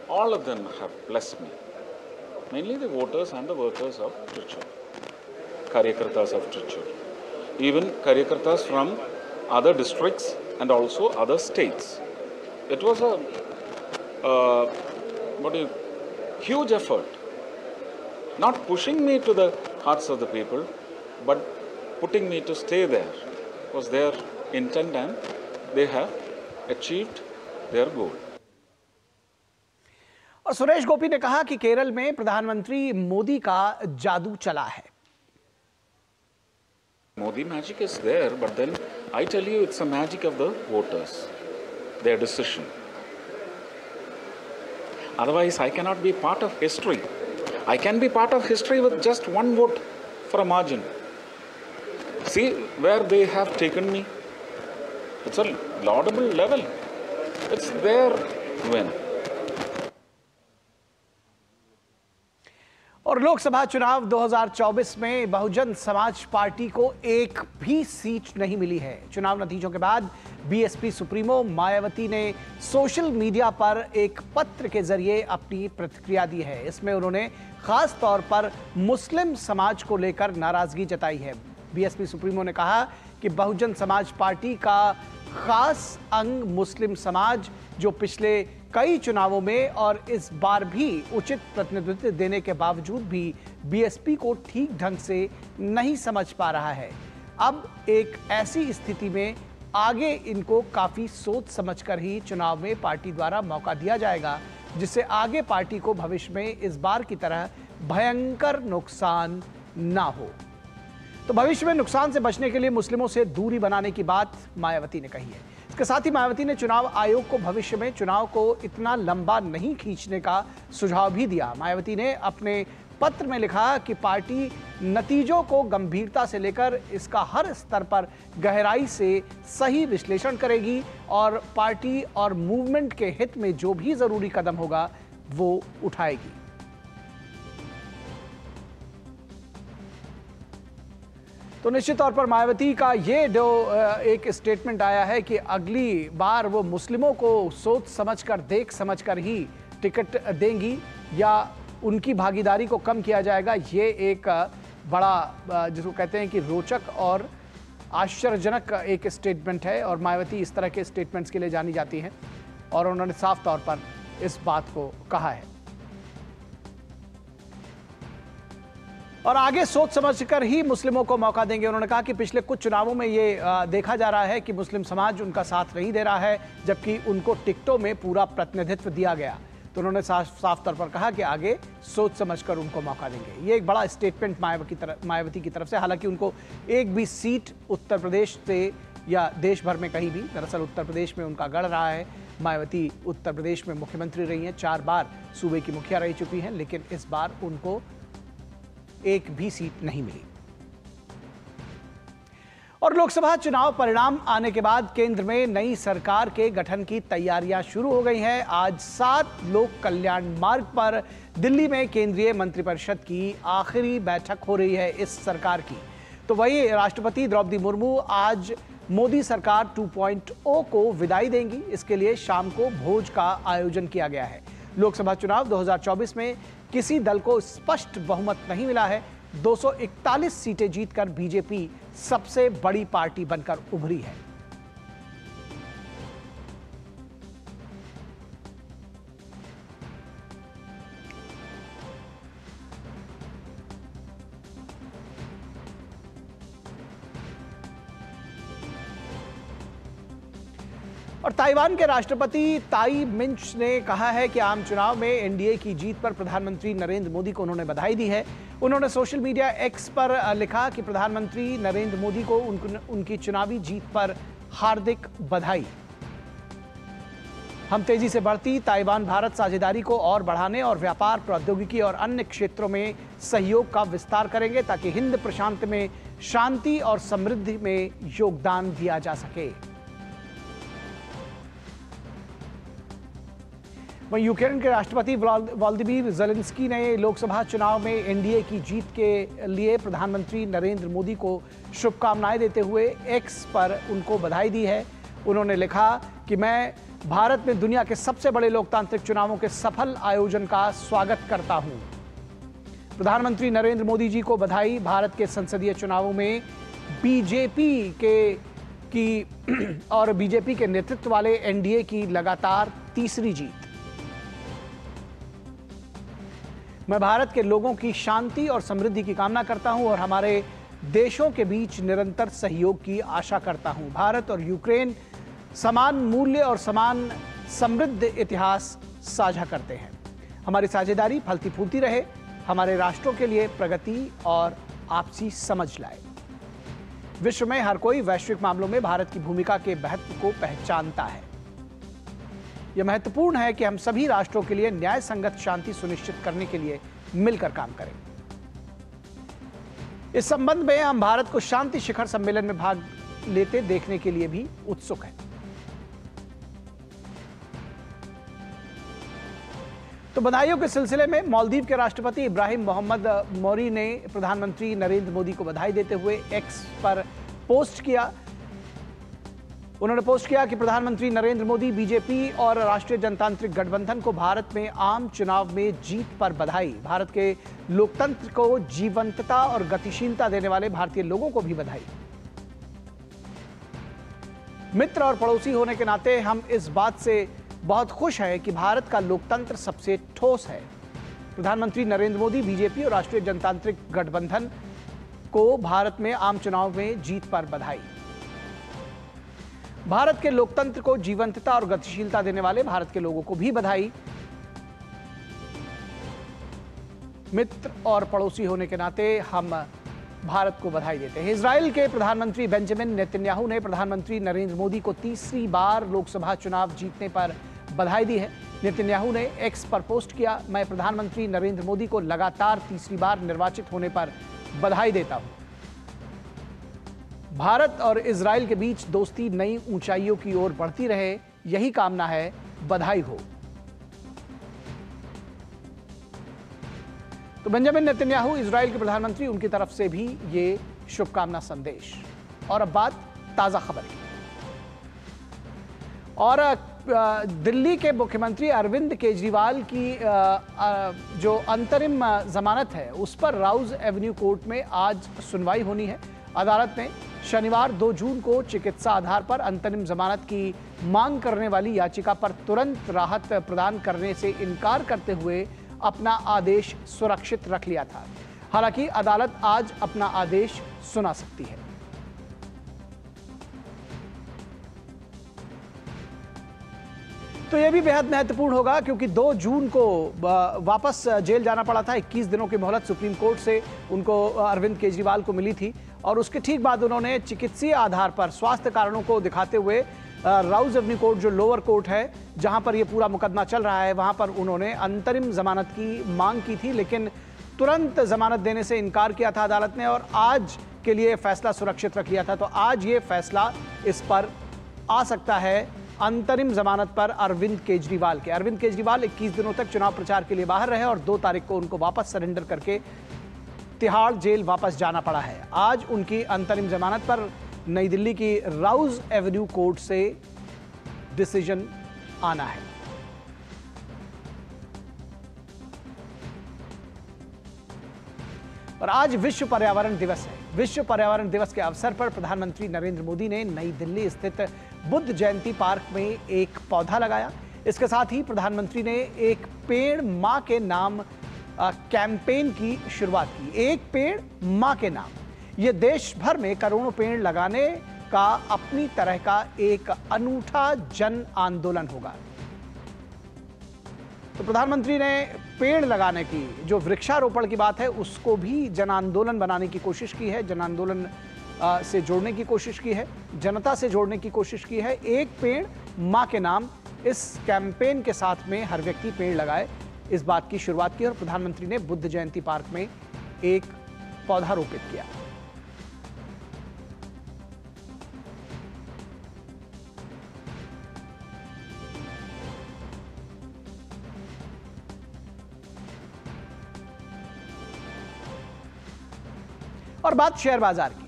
All of them have blessed me. Mainly the voters and the workers of Trichy, Karyakartas of Trichy. Even Karyakartas from other districts and also other states. It was a huge effort. Not pushing me to the hearts of the people, but putting me to stay there was their intent, and they have achieved their goal. और सुरेश गोपी ने कहा कि केरल में प्रधानमंत्री मोदी का जादू चला है। Modi magic is there, but then I tell you it's a magic of the voters, their decision. Otherwise, I cannot be part of history. I can be part of history with just one vote for a margin. See where they have taken me. It's a laudable level. It's their win. और लोकसभा चुनाव 2024 में Bahujan Samaj party को एक भी seat नहीं मिली है। चुनाव नतीजों के बाद बीएसपी सुप्रीमो मायावती ने सोशल मीडिया पर एक पत्र के जरिए अपनी प्रतिक्रिया दी है। इसमें उन्होंने खास तौर पर मुस्लिम समाज को लेकर नाराजगी जताई है। बीएसपी सुप्रीमो ने कहा कि बहुजन समाज पार्टी का खास अंग मुस्लिम समाज, जो पिछले कई चुनावों में और इस बार भी उचित प्रतिनिधित्व देने के बावजूद भी बीएसपी को ठीक ढंग से नहीं समझ पा रहा है। अब एक ऐसी स्थिति में आगे इनको काफी सोच समझकर ही चुनाव में पार्टी द्वारा मौका दिया जाएगा, जिससे आगे पार्टी को भविष्य में इस बार की तरह भयंकर नुकसान ना हो। तो भविष्य में नुकसान से बचने के लिए मुस्लिमों से दूरी बनाने की बात मायावती ने कही है। इसके साथ ही मायावती ने चुनाव आयोग को भविष्य में चुनाव को इतना लंबा नहीं खींचने का सुझाव भी दिया। मायावती ने अपने पत्र में लिखा कि पार्टी नतीजों को गंभीरता से लेकर इसका हर स्तर पर गहराई से सही विश्लेषण करेगी और पार्टी और मूवमेंट के हित में जो भी जरूरी कदम होगा वो उठाएगी। तो निश्चित तौर पर मायावती का ये जो एक स्टेटमेंट आया है कि अगली बार वो मुस्लिमों को सोच समझकर, देख समझकर ही टिकट देंगी या उनकी भागीदारी को कम किया जाएगा, ये एक बड़ा जिसको कहते हैं कि रोचक और आश्चर्यजनक एक स्टेटमेंट है। और मायावती इस तरह के स्टेटमेंट्स के लिए जानी जाती हैं और उन्होंने साफ तौर पर इस बात को कहा है। और आगे सोच समझकर ही मुस्लिमों को मौका देंगे। उन्होंने कहा कि पिछले कुछ चुनावों में ये देखा जा रहा है कि मुस्लिम समाज उनका साथ नहीं दे रहा है, जबकि उनको टिकटों में पूरा प्रतिनिधित्व दिया गया। तो उन्होंने साफ तौर पर कहा कि आगे सोच समझकर उनको मौका देंगे। ये एक बड़ा स्टेटमेंट मायावती की तरफ से। हालांकि उनको एक भी सीट उत्तर प्रदेश से या देश भर में कहीं भी, दरअसल उत्तर प्रदेश में उनका गढ़ रहा है। मायावती उत्तर प्रदेश में मुख्यमंत्री रही हैं, 4 बार सूबे की मुखिया रह चुकी हैं, लेकिन इस बार उनको एक भी सीट नहीं मिली। और लोकसभा चुनाव परिणाम आने के बाद केंद्र में नई सरकार के गठन की तैयारियां शुरू हो गई हैं। आज 7 लोक कल्याण मार्ग पर दिल्ली में केंद्रीय मंत्रिपरिषद की आखिरी बैठक हो रही है इस सरकार की। तो वही राष्ट्रपति द्रौपदी मुर्मू आज मोदी सरकार 2.0 को विदाई देंगी। इसके लिए शाम को भोज का आयोजन किया गया है। लोकसभा चुनाव 2024 में किसी दल को स्पष्ट बहुमत नहीं मिला है। 241 सीटें जीतकर बीजेपी सबसे बड़ी पार्टी बनकर उभरी है। और ताइवान के राष्ट्रपति ताई मिंच ने कहा है कि आम चुनाव में एनडीए की जीत पर प्रधानमंत्री नरेंद्र मोदी को उन्होंने बधाई दी है। उन्होंने सोशल मीडिया एक्स पर लिखा कि प्रधानमंत्री नरेंद्र मोदी को उनकी चुनावी जीत पर हार्दिक बधाई। हम तेजी से बढ़ती ताइवान भारत साझेदारी को और बढ़ाने और व्यापार, प्रौद्योगिकी और अन्य क्षेत्रों में सहयोग का विस्तार करेंगे ताकि हिंद प्रशांत में शांति और समृद्धि में योगदान दिया जा सके। वहीं यूक्रेन के राष्ट्रपति वोलोदिमीर ज़ेलेंस्की ने लोकसभा चुनाव में एनडीए की जीत के लिए प्रधानमंत्री नरेंद्र मोदी को शुभकामनाएं देते हुए एक्स पर उनको बधाई दी है। उन्होंने लिखा कि मैं भारत में दुनिया के सबसे बड़े लोकतांत्रिक चुनावों के सफल आयोजन का स्वागत करता हूं। प्रधानमंत्री नरेंद्र मोदी जी को बधाई। भारत के संसदीय चुनावों में बीजेपी के नेतृत्व वाले एनडीए की लगातार तीसरी जीत। मैं भारत के लोगों की शांति और समृद्धि की कामना करता हूं और हमारे देशों के बीच निरंतर सहयोग की आशा करता हूं। भारत और यूक्रेन समान मूल्य और समान समृद्ध इतिहास साझा करते हैं। हमारी साझेदारी फलती फूलती रहे, हमारे राष्ट्रों के लिए प्रगति और आपसी समझ लाए। विश्व में हर कोई वैश्विक मामलों में भारत की भूमिका के महत्व को पहचानता है। यह महत्वपूर्ण है कि हम सभी राष्ट्रों के लिए न्याय संगत शांति सुनिश्चित करने के लिए मिलकर काम करें। इस संबंध में हम भारत को शांति शिखर सम्मेलन में भाग लेते देखने के लिए भी उत्सुक हैं। तो बधाइयों के सिलसिले में मालदीव के राष्ट्रपति इब्राहिम मोहम्मद मोरी ने प्रधानमंत्री नरेंद्र मोदी को बधाई देते हुए एक्स पर पोस्ट किया। उन्होंने पोस्ट किया कि प्रधानमंत्री नरेंद्र मोदी, बीजेपी और राष्ट्रीय जनतांत्रिक गठबंधन को भारत में आम चुनाव में जीत पर बधाई। भारत के लोकतंत्र को जीवंतता और गतिशीलता देने वाले भारतीय लोगों को भी बधाई। मित्र और पड़ोसी होने के नाते हम इस बात से बहुत खुश हैं कि भारत का लोकतंत्र सबसे ठोस है। प्रधानमंत्री नरेंद्र मोदी, बीजेपी और राष्ट्रीय जनतांत्रिक गठबंधन को भारत में आम चुनाव में जीत पर बधाई। भारत के लोकतंत्र को जीवंतता और गतिशीलता देने वाले भारत के लोगों को भी बधाई। मित्र और पड़ोसी होने के नाते हम भारत को बधाई देते हैं। इजराइल के प्रधानमंत्री बेंजामिन नेतन्याहू ने प्रधानमंत्री नरेंद्र मोदी को तीसरी बार लोकसभा चुनाव जीतने पर बधाई दी है। नेतन्याहू ने एक्स पर पोस्ट किया, मैं प्रधानमंत्री नरेंद्र मोदी को लगातार तीसरी बार निर्वाचित होने पर बधाई देता हूं। भारत और इजराइल के बीच दोस्ती नई ऊंचाइयों की ओर बढ़ती रहे, यही कामना है, बधाई हो। तो बेंजामिन नेतन्याहू इजराइल के प्रधानमंत्री, उनकी तरफ से भी ये शुभकामना संदेश। और अब बात ताजा खबर की। और दिल्ली के मुख्यमंत्री अरविंद केजरीवाल की जो अंतरिम जमानत है उस पर राउज एवेन्यू कोर्ट में आज सुनवाई होनी है। अदालत ने शनिवार 2 जून को चिकित्सा आधार पर अंतरिम जमानत की मांग करने वाली याचिका पर तुरंत राहत प्रदान करने से इनकार करते हुए अपना आदेश सुरक्षित रख लिया था। हालांकि अदालत आज अपना आदेश सुना सकती है। तो यह भी बेहद महत्वपूर्ण होगा क्योंकि 2 जून को वापस जेल जाना पड़ा था। 21 दिनों की मोहलत सुप्रीम कोर्ट से उनको अरविंद केजरीवाल को मिली थी और उसके ठीक बाद उन्होंने चिकित्सीय आधार पर स्वास्थ्य कारणों को दिखाते हुए राउज एवेन्यू कोर्ट, जो लोअर कोर्ट है जहां पर यह पूरा मुकदमा चल रहा है, वहां पर उन्होंने अंतरिम जमानत की मांग की थी, लेकिन तुरंत जमानत देने से इनकार किया था अदालत ने और आज के लिए फैसला सुरक्षित रख लिया था। तो आज ये फैसला इस पर आ सकता है, अंतरिम जमानत पर अरविंद केजरीवाल के। अरविंद केजरीवाल 21 दिनों तक चुनाव प्रचार के लिए बाहर रहे और 2 तारीख को उनको वापस सरेंडर करके तिहाड़ जेल वापस जाना पड़ा है। आज उनकी अंतरिम जमानत पर नई दिल्ली की राउज एवेन्यू कोर्ट से डिसीजन आना है। और आज विश्व पर्यावरण दिवस है। विश्व पर्यावरण दिवस के अवसर पर प्रधानमंत्री नरेंद्र मोदी ने नई दिल्ली स्थित बुद्ध जयंती पार्क में एक पौधा लगाया। इसके साथ ही प्रधानमंत्री ने एक पेड़ मां के नाम कैंपेन की शुरुआत की। एक पेड़ मां के नाम, यह देश भर में करोड़ों पेड़ लगाने का अपनी तरह का एक अनूठा जन आंदोलन होगा। तो प्रधानमंत्री ने पेड़ लगाने की, जो वृक्षारोपण की बात है, उसको भी जन आंदोलन बनाने की कोशिश की है, जन आंदोलन से जोड़ने की कोशिश की है, जनता से जोड़ने की कोशिश की है। एक पेड़ मां के नाम, इस कैंपेन के साथ में हर व्यक्ति पेड़ लगाए, इस बात की शुरुआत की और प्रधानमंत्री ने बुद्ध जयंती पार्क में एक पौधा रोपित किया। और बात शेयर बाजार की।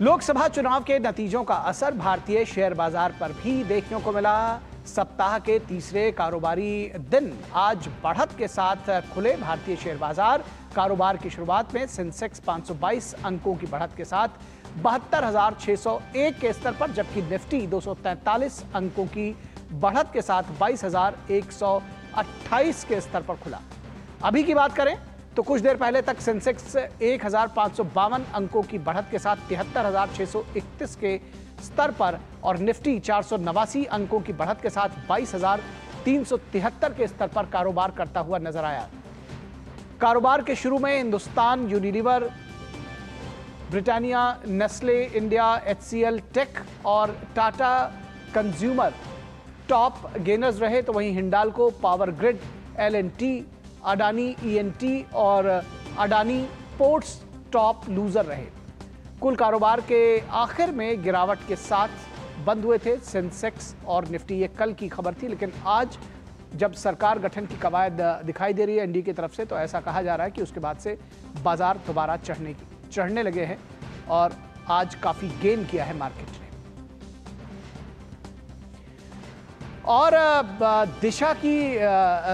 लोकसभा चुनाव के नतीजों का असर भारतीय शेयर बाजार पर भी देखने को मिला। सप्ताह के तीसरे कारोबारी दिन आज बढ़त के साथ खुले भारतीय शेयर बाजार। कारोबार की शुरुआत में सेंसेक्स 522 अंकों की बढ़त के साथ 72,601 के स्तर पर, जबकि निफ्टी 243 अंकों की बढ़त के साथ 22,128 के स्तर पर खुला। अभी की बात करें तो कुछ देर पहले तक सेंसेक्स 1,552 अंकों की बढ़त के साथ 73,631 के स्तर पर और निफ्टी 489 अंकों की बढ़त के साथ 22,373 के स्तर पर कारोबार करता हुआ नजर आया। कारोबार के शुरू में Hindustan Unilever, Britannia, Nestle India, HCL tech और टाटा कंज्यूमर टॉप गेनर्स रहे, तो वहीं Hindalco, power grid, L&T, Adani ENT और अडानी पोर्ट्स टॉप लूजर रहे। कुल कारोबार के आखिर में गिरावट के साथ बंद हुए थे सेंसेक्स और निफ्टी। ये कल की खबर थी, लेकिन आज जब सरकार गठन की कवायद दिखाई दे रही है एनडीए की तरफ से, तो ऐसा कहा जा रहा है कि उसके बाद से बाजार दोबारा चढ़ने लगे हैं और आज काफी गेन किया है मार्केट ने। और दिशा की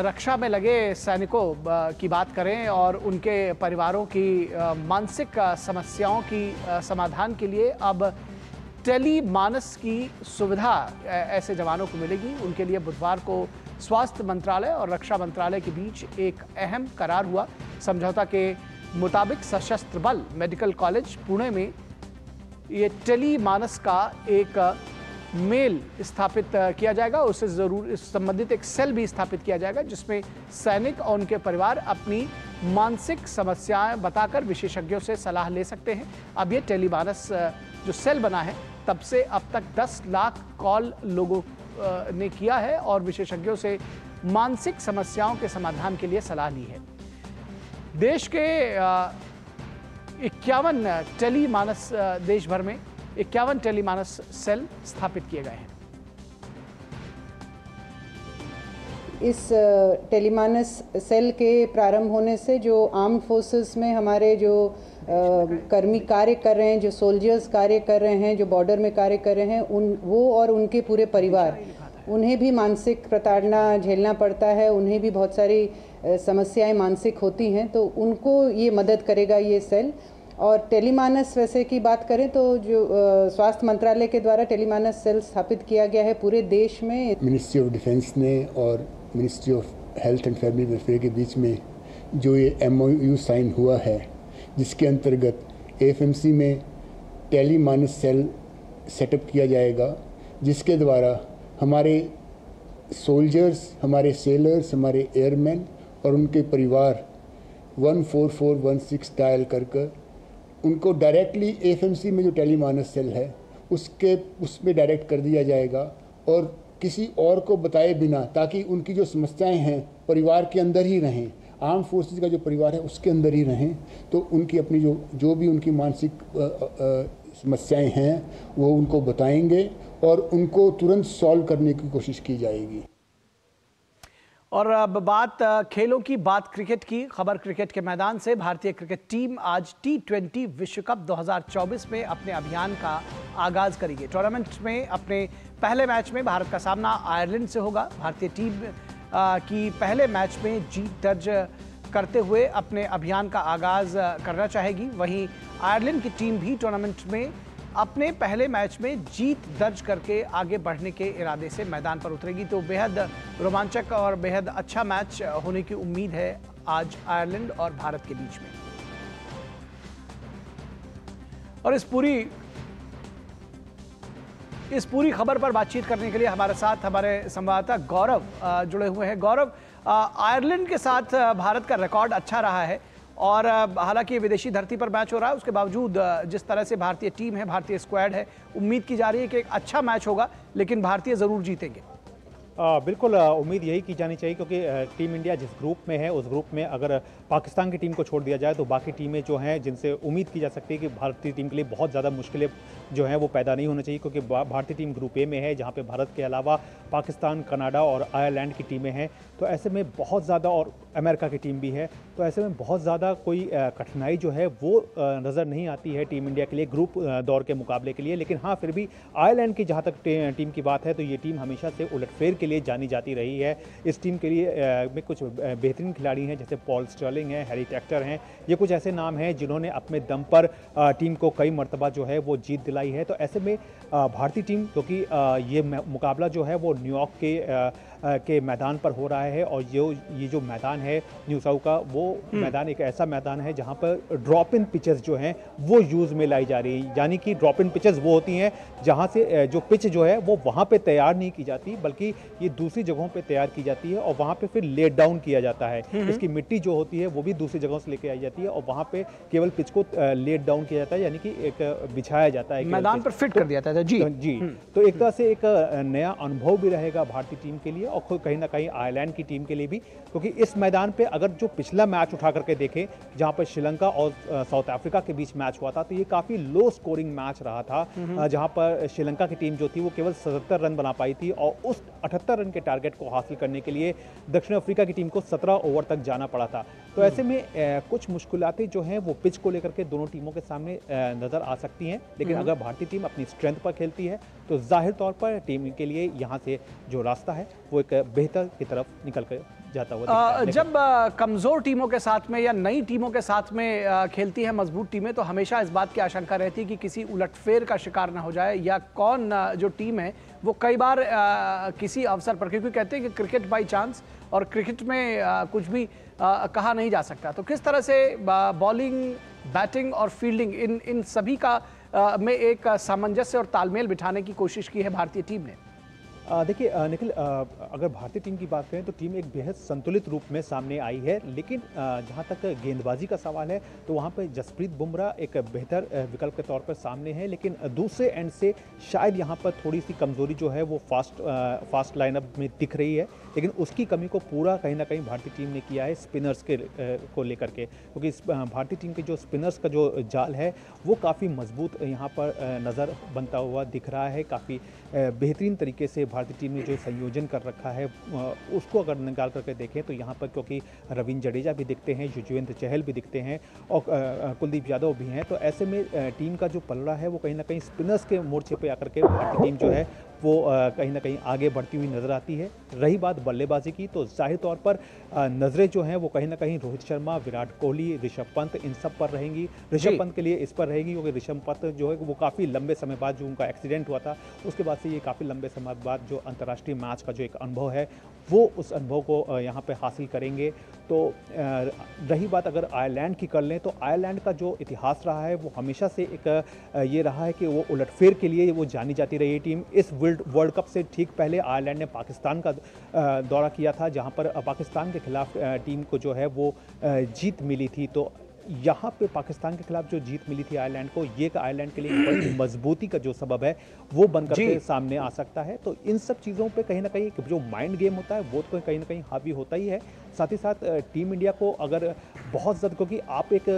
रक्षा में लगे सैनिकों की बात करें और उनके परिवारों की मानसिक समस्याओं की समाधान के लिए अब टेलीमानस की सुविधा ऐसे जवानों को मिलेगी। उनके लिए बुधवार को स्वास्थ्य मंत्रालय और रक्षा मंत्रालय के बीच एक अहम करार हुआ। समझौता के मुताबिक सशस्त्र बल मेडिकल कॉलेज पुणे में ये टेलीमानस का एक मेल स्थापित किया जाएगा। उससे जरूर संबंधित एक सेल भी स्थापित किया जाएगा, जिसमें सैनिक और उनके परिवार अपनी मानसिक समस्याएं बताकर विशेषज्ञों से सलाह ले सकते हैं। अब ये टेलीमानस जो सेल बना है, तब से अब तक 10 लाख कॉल लोगों ने किया है और विशेषज्ञों से मानसिक समस्याओं के समाधान के लिए सलाह ली है। देश के 51 टेलीमानस देश भर में 51 टेलीमानस सेल स्थापित किए गए हैं। इस टेलीमानस सेल के प्रारंभ होने से जो आर्म्ड फोर्सेस में हमारे जो कर्मी कार्य कर रहे हैं, जो सोल्जर्स कार्य कर रहे हैं, जो बॉर्डर में कार्य कर रहे हैं, वो और उनके पूरे परिवार, उन्हें भी मानसिक प्रताड़ना झेलना पड़ता है। उन्हें भी बहुत सारी समस्याएं मानसिक होती हैं, तो उनको ये मदद करेगा ये सेल। और टेलीमानस वैसे की बात करें तो जो स्वास्थ्य मंत्रालय के द्वारा टेलीमानस सेल स्थापित किया गया है पूरे देश में। मिनिस्ट्री ऑफ डिफेंस ने और ministry of health and family welfare के बीच में जो ये MOU साइन हुआ है, जिसके अंतर्गत AFMC में टेलीमानस सेल सेटअप किया जाएगा, जिसके द्वारा हमारे सोल्जर्स, हमारे सेलर्स, हमारे एयरमैन और उनके परिवार 14416 डायल कर उनको डायरेक्टली AFMC में जो टेलीमानस सेल है उसमें डायरेक्ट कर दिया जाएगा और किसी और को बताए बिना, ताकि उनकी जो समस्याएं हैं परिवार के अंदर ही रहें, आर्म फोर्सेस का जो परिवार है उसके अंदर ही रहें, तो उनकी अपनी जो भी उनकी मानसिक समस्याएं हैं वो उनको बताएंगे और उनको तुरंत सॉल्व करने की कोशिश की जाएगी। और अब बात खेलों की, बात क्रिकेट की। खबर क्रिकेट के मैदान से। भारतीय क्रिकेट टीम आज T20 विश्व कप 2024 में अपने अभियान का आगाज करेगी। टूर्नामेंट में अपने पहले मैच में भारत का सामना आयरलैंड से होगा। भारतीय टीम की पहले मैच में जीत दर्ज करते हुए अपने अभियान का आगाज करना चाहेगी। वहीं आयरलैंड की टीम भी टूर्नामेंट में अपने पहले मैच में जीत दर्ज करके आगे बढ़ने के इरादे से मैदान पर उतरेगी। तो बेहद रोमांचक और बेहद अच्छा मैच होने की उम्मीद है आज आयरलैंड और भारत के बीच में। और इस पूरी खबर पर बातचीत करने के लिए हमारे साथ हमारे संवाददाता गौरव जुड़े हुए हैं। गौरव, आयरलैंड के साथ भारत का रिकॉर्ड अच्छा रहा है और हालांकि विदेशी धरती पर मैच हो रहा है, उसके बावजूद जिस तरह से भारतीय टीम है, भारतीय स्क्वाड है, उम्मीद की जा रही है कि एक अच्छा मैच होगा, लेकिन भारतीय जरूर जीतेंगे। बिल्कुल उम्मीद यही की जानी चाहिए, क्योंकि टीम इंडिया जिस ग्रुप में है उस ग्रुप में अगर पाकिस्तान की टीम को छोड़ दिया जाए तो बाकी टीमें जो हैं जिनसे उम्मीद की जा सकती है कि भारतीय टीम के लिए बहुत ज़्यादा मुश्किलें जो हैं वो पैदा नहीं होनी चाहिए, क्योंकि भारतीय टीम ग्रुप ए में है जहाँ पे भारत के अलावा पाकिस्तान, कनाडा और आयरलैंड की टीमें हैं। तो ऐसे में बहुत ज़्यादा, और अमेरिका की टीम भी है, तो ऐसे में बहुत ज़्यादा कोई कठिनाई जो है वो नज़र नहीं आती है टीम इंडिया के लिए ग्रुप दौर के मुकाबले के लिए। लेकिन हाँ, फिर भी आयरलैंड की जहाँ तक टीम की बात है तो ये टीम हमेशा से उलटफेर के लिए जानी जाती रही है। इस टीम के लिए में कुछ बेहतरीन खिलाड़ी हैं, जैसे पॉल स्टर्लिंग हैं, हैरी टेक्टर हैं। ये कुछ ऐसे नाम हैं जिन्होंने अपने दम पर टीम को कई मरतबा जो है वो जीत दिलाई है। तो ऐसे में भारतीय टीम, क्योंकि ये मुकाबला जो है वो न्यूयॉर्क के मैदान पर हो रहा है, और ये जो मैदान है न्यूसाउ का, वो मैदान एक ऐसा मैदान है जहां पर ड्रॉप इन पिचेस जो हैं वो यूज़ में लाई जा रही है। यानी कि ड्रॉप इन पिचेस वो होती हैं जहां से जो पिच जो है वो वहां पे तैयार नहीं की जाती, बल्कि ये दूसरी जगहों पे तैयार की जाती है और वहां पे फिर लेट डाउन किया जाता है। इसकी मिट्टी जो होती है वो भी दूसरी जगहों से लेके आई जाती है और वहां पे केवल पिच को लेट डाउन किया जाता है, यानी कि एक बिछाया जाता है, मैदान पर फिट कर दिया जाता है। जी तो एक तरह से एक नया अनुभव भी रहेगा भारतीय टीम के लिए और कहीं ना कहीं आयरलैंड की टीम के लिए भी, क्योंकि इस मैदान पे अगर जो पिछला मैच उठा करके देखें जहां पर श्रीलंका और साउथ अफ्रीका के बीच मैच हुआ था, तो ये काफी लो स्कोरिंग मैच रहा था, जहां पर श्रीलंका की टीम जो थी वो केवल 77 रन बना पाई थी और उस 78 रन के टारगेट को हासिल करने के लिए दक्षिण अफ्रीका की टीम को 17 ओवर तक जाना पड़ा था। तो ऐसे में कुछ मुश्किलातें जो हैं वो पिच को लेकर के दोनों टीमों के सामने नजर आ सकती हैं, लेकिन अगर भारतीय टीम अपनी स्ट्रेंथ पर खेलती है तो जाहिर तौर पर टीम के लिए यहाँ से जो रास्ता है वो एक बेहतर की तरफ निकल कर जाता हुआ जब कमजोर टीमों के साथ में या नई टीमों के साथ में खेलती है मजबूत टीमें, तो हमेशा इस बात की आशंका रहती है कि किसी उलटफेर का शिकार ना हो जाए, या कौन जो टीम है वो कई बार किसी अवसर पर, क्योंकि कहते हैं कि क्रिकेट बाई चांस और क्रिकेट में कुछ भी कहा नहीं जा सकता। तो किस तरह से बॉलिंग, बैटिंग और फील्डिंग इन सभी का में एक सामंजस्य और तालमेल बिठाने की कोशिश की है भारतीय टीम ने? देखिए निखिल, अगर भारतीय टीम की बात करें तो टीम एक बेहद संतुलित रूप में सामने आई है, लेकिन जहां तक गेंदबाजी का सवाल है तो वहां पर जसप्रीत बुमराह एक बेहतर विकल्प के तौर पर सामने है, लेकिन दूसरे एंड से शायद यहां पर थोड़ी सी कमजोरी जो है वो फास्ट लाइनअप में दिख रही है, लेकिन उसकी कमी को पूरा कहीं ना कहीं भारतीय टीम ने किया है स्पिनर्स को लेकर के, क्योंकि भारतीय टीम के जो स्पिनर्स का जो जाल है वो काफ़ी मजबूत यहाँ पर नज़र बनता हुआ दिख रहा है। काफ़ी बेहतरीन तरीके से भारतीय टीम ने जो संयोजन कर रखा है उसको अगर निकाल करके देखें तो यहाँ पर क्योंकि रविंद्र जडेजा भी दिखते हैं, युजवेंद्र चहल भी दिखते हैं और कुलदीप यादव भी हैं, तो ऐसे में टीम का जो पलड़ा है वो कहीं ना कहीं स्पिनर्स के मोर्चे पे आकर के भारतीय टीम जो है वो कहीं ना कहीं आगे बढ़ती हुई नज़र आती है। रही बात बल्लेबाजी की तो जाहिर तौर पर नज़रें जो हैं वो कहीं ना कहीं रोहित शर्मा, विराट कोहली, ऋषभ पंत इन सब पर रहेंगी। ऋषभ पंत के लिए इस पर रहेगी क्योंकि ऋषभ पंत जो है वो काफ़ी लंबे समय बाद जो उनका एक्सीडेंट हुआ था उसके बाद से ये काफ़ी लंबे समय बाद जो अंतर्राष्ट्रीय मैच का जो एक अनुभव है वो उस अनुभव को यहाँ पर हासिल करेंगे। तो रही बात अगर आयरलैंड की कर लें तो आयरलैंड का जो इतिहास रहा है वो हमेशा से एक ये रहा है कि वो उलटफेर के लिए वो जानी जाती रही टीम। इस वर्ल्ड कप से ठीक पहले आयरलैंड ने पाकिस्तान का दौरा किया था जहां पर पाकिस्तान के खिलाफ टीम को जो है वो जीत मिली थी। तो यहाँ पे पाकिस्तान के खिलाफ जो जीत मिली थी आयरलैंड को, ये आयरलैंड के लिए बड़ी मजबूती का जो सबब है वो बनकर के सामने आ सकता है। तो इन सब चीज़ों पे कहीं ना कहीं जो माइंड गेम होता है वो तो कहीं ना कहीं हावी होता ही है, साथ ही साथ टीम इंडिया को अगर बहुत ज़्यादा, क्योंकि आप एक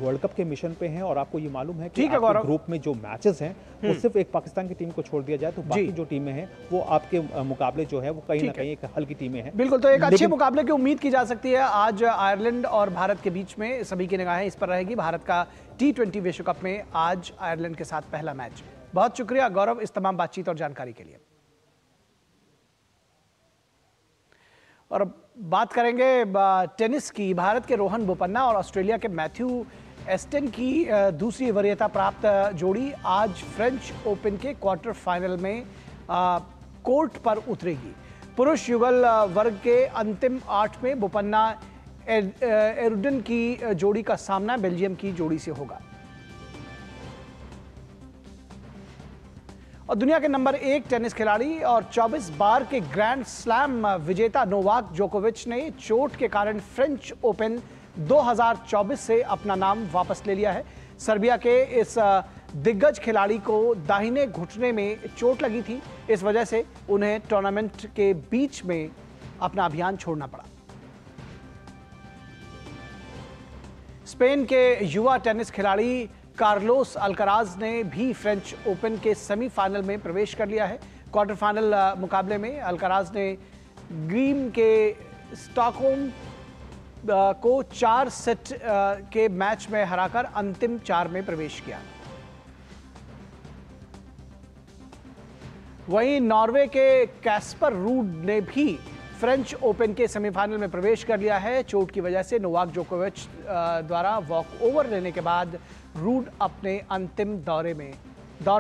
वर्ल्ड कप के मिशन पे हैं और आपको ये मालूम है कि आपके ग्रुप में जो मैचेस हैं वो सिर्फ एक पाकिस्तान की टीम को छोड़ दिया जाए तो बाकी जो टीमें हैं वो आपके मुकाबले जो है वो कहीं ना कहीं एक हल्की टीमें हैं। बिल्कुल, तो एक अच्छे मुकाबले की उम्मीद की जा सकती है। आज आयरलैंड और भारत के बीच में सभी की निगाहें इस पर रहेगी। भारत का T20 विश्व कप में आज आयरलैंड के साथ पहला मैच। बहुत शुक्रिया गौरव इस तमाम बातचीत और जानकारी के लिए। और बात करेंगे टेनिस की। भारत के रोहन बोपन्ना और ऑस्ट्रेलिया के मैथ्यू एस्टन की दूसरी वरीयता प्राप्त जोड़ी आज फ्रेंच ओपन के क्वार्टर फाइनल में कोर्ट पर उतरेगी। पुरुष युगल वर्ग के अंतिम 8 में बोपन्ना एरुडन की जोड़ी का सामना बेल्जियम की जोड़ी से होगा। और दुनिया के नंबर 1 टेनिस खिलाड़ी और 24 बार के ग्रैंड स्लैम विजेता नोवाक जोकोविच ने चोट के कारण फ्रेंच ओपन 2024 से अपना नाम वापस ले लिया है। सर्बिया के इस दिग्गज खिलाड़ी को दाहिने घुटने में चोट लगी थी, इस वजह से उन्हें टूर्नामेंट के बीच में अपना अभियान छोड़ना पड़ा। स्पेन के युवा टेनिस खिलाड़ी कार्लोस अल्कराज ने भी फ्रेंच ओपन के सेमीफाइनल में प्रवेश कर लिया है। क्वार्टर फाइनल मुकाबले में अल्कराज ने ग्रीम के स्टॉकहोम को 4 सेट के मैच में हराकर अंतिम 4 में प्रवेश किया। वहीं नॉर्वे के कैस्पर रूड ने भी फ्रेंच ओपन के सेमीफाइनल में प्रवेश कर लिया है। चोट की वजह से नोवाक जोकोविच द्वारा वॉक ओवर लेने के बाद रूड अपने अंतिम दौर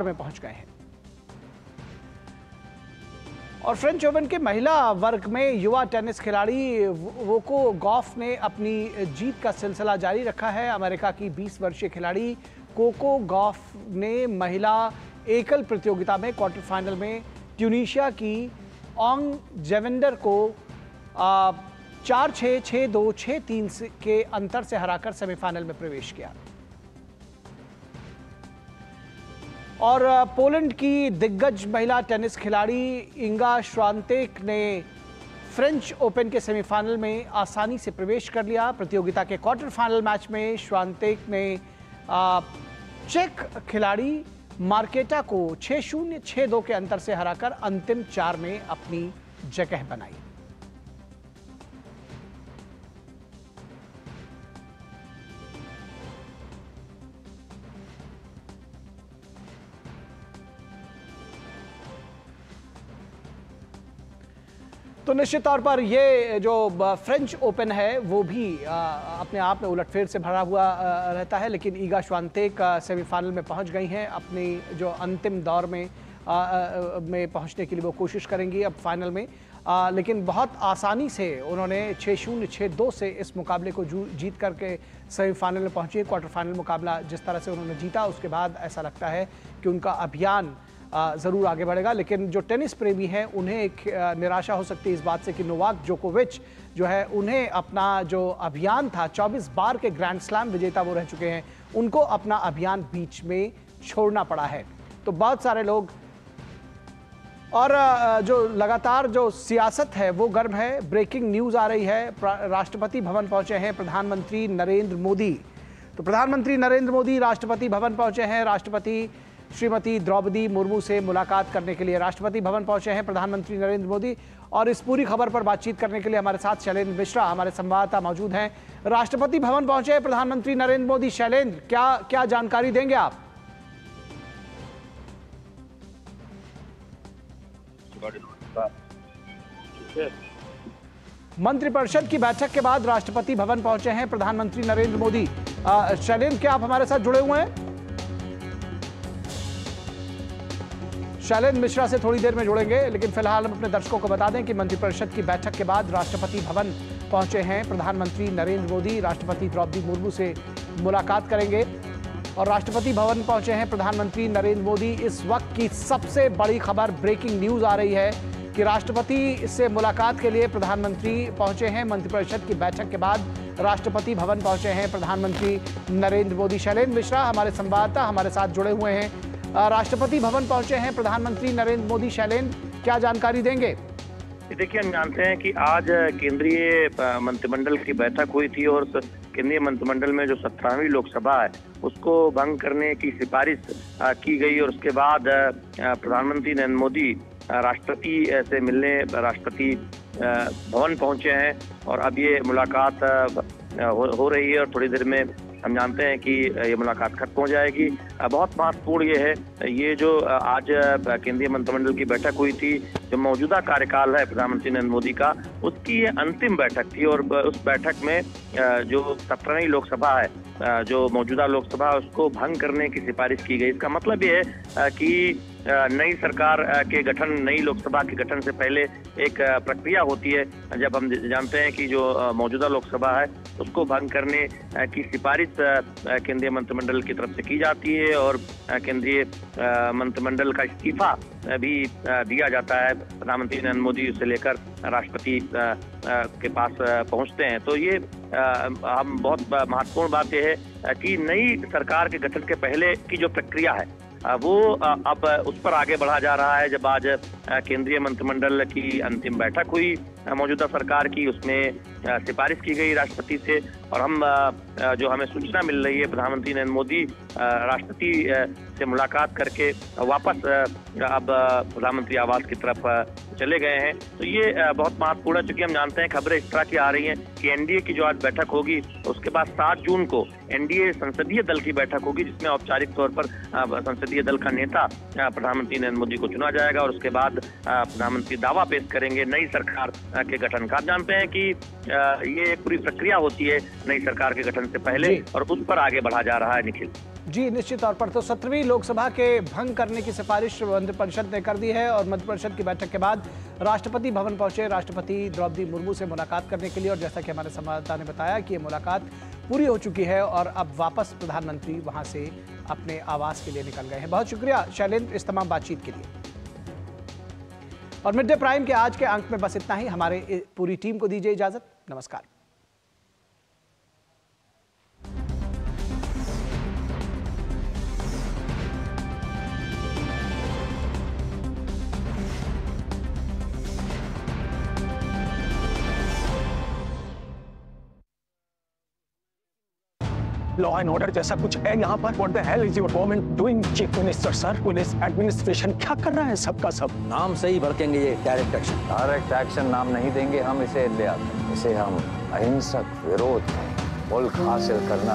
में पहुंच गए हैं। और फ्रेंच ओपन के महिला वर्ग में युवा टेनिस खिलाड़ी वोको गॉफ ने अपनी जीत का सिलसिला जारी रखा है। अमेरिका की 20 वर्षीय खिलाड़ी कोको गॉफ ने महिला एकल प्रतियोगिता में क्वार्टर फाइनल में ट्यूनीशिया की ओंग जेवेंडर को 4-6, 6-2, 6-3 के अंतर से हराकर सेमीफाइनल में प्रवेश किया। और पोलैंड की दिग्गज महिला टेनिस खिलाड़ी इंगा श्वांतेक ने फ्रेंच ओपन के सेमीफाइनल में आसानी से प्रवेश कर लिया। प्रतियोगिता के क्वार्टर फाइनल मैच में श्वांतेक ने चेक खिलाड़ी मार्केटा को 6-0, 6-2 के अंतर से हराकर अंतिम 4 में अपनी जगह बनाई। तो निश्चित तौर पर ये जो फ्रेंच ओपन है वो भी अपने आप में उलटफेर से भरा हुआ रहता है, लेकिन ईगा श्वांतेक सेमीफाइनल में पहुंच गई हैं। अपनी जो अंतिम दौर में पहुंचने के लिए वो कोशिश करेंगी अब फाइनल में, लेकिन बहुत आसानी से उन्होंने 6-0, 6-2 से इस मुकाबले को जीत करके सेमीफाइनल में पहुंची। क्वार्टर फाइनल मुकाबला जिस तरह से उन्होंने जीता उसके बाद ऐसा लगता है कि उनका अभियान ज़रूर आगे बढ़ेगा। लेकिन जो टेनिस प्रेमी हैं उन्हें एक निराशा हो सकती है इस बात से कि नोवाक जोकोविच जो है उन्हें अपना जो अभियान था, 24 बार के ग्रैंड स्लैम विजेता वो रह चुके हैं, उनको अपना अभियान बीच में छोड़ना पड़ा है। तो बहुत सारे लोग और जो लगातार जो सियासत है वो गर्म है। ब्रेकिंग न्यूज़ आ रही है, राष्ट्रपति भवन पहुंचे हैं प्रधानमंत्री नरेंद्र मोदी। तो प्रधानमंत्री नरेंद्र मोदी राष्ट्रपति भवन पहुंचे हैं। राष्ट्रपति श्रीमती द्रौपदी मुर्मू से मुलाकात करने के लिए राष्ट्रपति भवन पहुंचे हैं प्रधानमंत्री नरेंद्र मोदी। और इस पूरी खबर पर बातचीत करने के लिए हमारे साथ शैलेंद्र मिश्रा हमारे संवाददाता मौजूद हैं। राष्ट्रपति भवन पहुंचे हैं प्रधानमंत्री नरेंद्र मोदी। शैलेंद्र, क्या जानकारी देंगे आप? मंत्रिपरिषद की बैठक के बाद राष्ट्रपति भवन पहुंचे हैं प्रधानमंत्री नरेंद्र मोदी। शैलेंद्र, क्या आप हमारे साथ जुड़े हुए हैं? शैलेंद्र मिश्रा से थोड़ी देर में जुड़ेंगे, लेकिन फिलहाल हम अपने दर्शकों को बता दें कि मंत्रिपरिषद की बैठक के बाद राष्ट्रपति भवन पहुंचे हैं प्रधानमंत्री नरेंद्र मोदी। राष्ट्रपति द्रौपदी मुर्मू से मुलाकात करेंगे और राष्ट्रपति भवन पहुंचे हैं प्रधानमंत्री नरेंद्र मोदी। इस वक्त की सबसे बड़ी खबर, ब्रेकिंग न्यूज़ आ रही है कि राष्ट्रपति से मुलाकात के लिए प्रधानमंत्री पहुंचे हैं। मंत्रिपरिषद की बैठक के बाद राष्ट्रपति भवन पहुंचे हैं प्रधानमंत्री नरेंद्र मोदी। शैलेंद्र मिश्रा हमारे संवाददाता हमारे साथ जुड़े हुए हैं। राष्ट्रपति भवन पहुंचे हैं प्रधानमंत्री नरेंद्र मोदी। शैलेंद्र, क्या जानकारी देंगे देखिए, हम जानते हैं कि आज केंद्रीय मंत्रिमंडल की बैठक हुई थी और केंद्रीय मंत्रिमंडल में जो 17वीं लोकसभा है उसको भंग करने की सिफारिश की गई और उसके बाद प्रधानमंत्री नरेंद्र मोदी राष्ट्रपति से मिलने राष्ट्रपति भवन पहुंचे हैं और अब ये मुलाकात हो रही है और थोड़ी देर में हम जानते हैं कि ये मुलाकात खत्म हो जाएगी। बहुत महत्वपूर्ण ये है, ये जो आज केंद्रीय मंत्रिमंडल की बैठक हुई थी, जो मौजूदा कार्यकाल है प्रधानमंत्री नरेंद्र मोदी का, उसकी ये अंतिम बैठक थी और उस बैठक में जो 17वीं लोकसभा है, जो मौजूदा लोकसभा है, उसको भंग करने की सिफारिश की गई। इसका मतलब ये है कि नई सरकार के गठन, नई लोकसभा के गठन से पहले एक प्रक्रिया होती है। जब हम जानते हैं कि जो मौजूदा लोकसभा है उसको भंग करने की सिफारिश केंद्रीय मंत्रिमंडल की तरफ से की जाती है और केंद्रीय मंत्रिमंडल का इस्तीफा भी दिया जाता है। प्रधानमंत्री नरेंद्र मोदी उसे लेकर राष्ट्रपति के पास पहुंचते हैं। तो ये हम बहुत महत्वपूर्ण बात यह है कि नई सरकार के गठन के पहले की जो प्रक्रिया है वो अब उस पर आगे बढ़ा जा रहा है। जब आज केंद्रीय मंत्रिमंडल की अंतिम बैठक हुई मौजूदा सरकार की, उसमें सिफारिश की गई राष्ट्रपति से और हम जो हमें सूचना मिल रही है, प्रधानमंत्री नरेंद्र मोदी राष्ट्रपति से मुलाकात करके वापस अब प्रधानमंत्री आवास की तरफ चले गए हैं। तो ये बहुत महत्वपूर्ण है, चूंकि हम जानते हैं खबरें इस तरह की आ रही हैं कि एनडीए की जो आज बैठक होगी उसके बाद 7 जून को एनडीए संसदीय दल की बैठक होगी, जिसमें औपचारिक तौर पर संसदीय दल का नेता प्रधानमंत्री नरेंद्र मोदी को चुना जाएगा और उसके बाद प्रधानमंत्री दावा पेश करेंगे नई सरकार के गठन का। आप जानते हैं कि ये एक पूरी प्रक्रिया होती है नई सरकार के गठन से पहले और उस पर आगे बढ़ा जा रहा है। निखिल जी, निश्चित तौर पर तो 17वीं लोकसभा के भंग करने की सिफारिश मंत्रिपरिषद ने कर दी है और मंत्रिपरिषद की बैठक के बाद राष्ट्रपति भवन पहुंचे राष्ट्रपति द्रौपदी मुर्मू से मुलाकात करने के लिए और जैसा कि हमारे संवाददाता ने बताया कि ये मुलाकात पूरी हो चुकी है और अब वापस प्रधानमंत्री वहां से अपने आवास के लिए निकल गए हैं। बहुत शुक्रिया शैलेंद्र इस तमाम बातचीत के लिए। और मिड डे प्राइम के आज के अंक में बस इतना ही। हमारे पूरी टीम को दीजिए इजाजत। नमस्कार। लॉ एंड ऑर्डर जैसा कुछ है यहाँ पर। What the hell is your government doing, chief minister sir? Police administration क्या कर रहा है सबका सब? नाम से ही भड़केंगे ये डायरेक्ट एक्शन। डायरेक्ट एक्शन नाम नहीं देंगे हम इसे ले आते, इसे हम अहिंसक विरोध मुल्क हासिल करना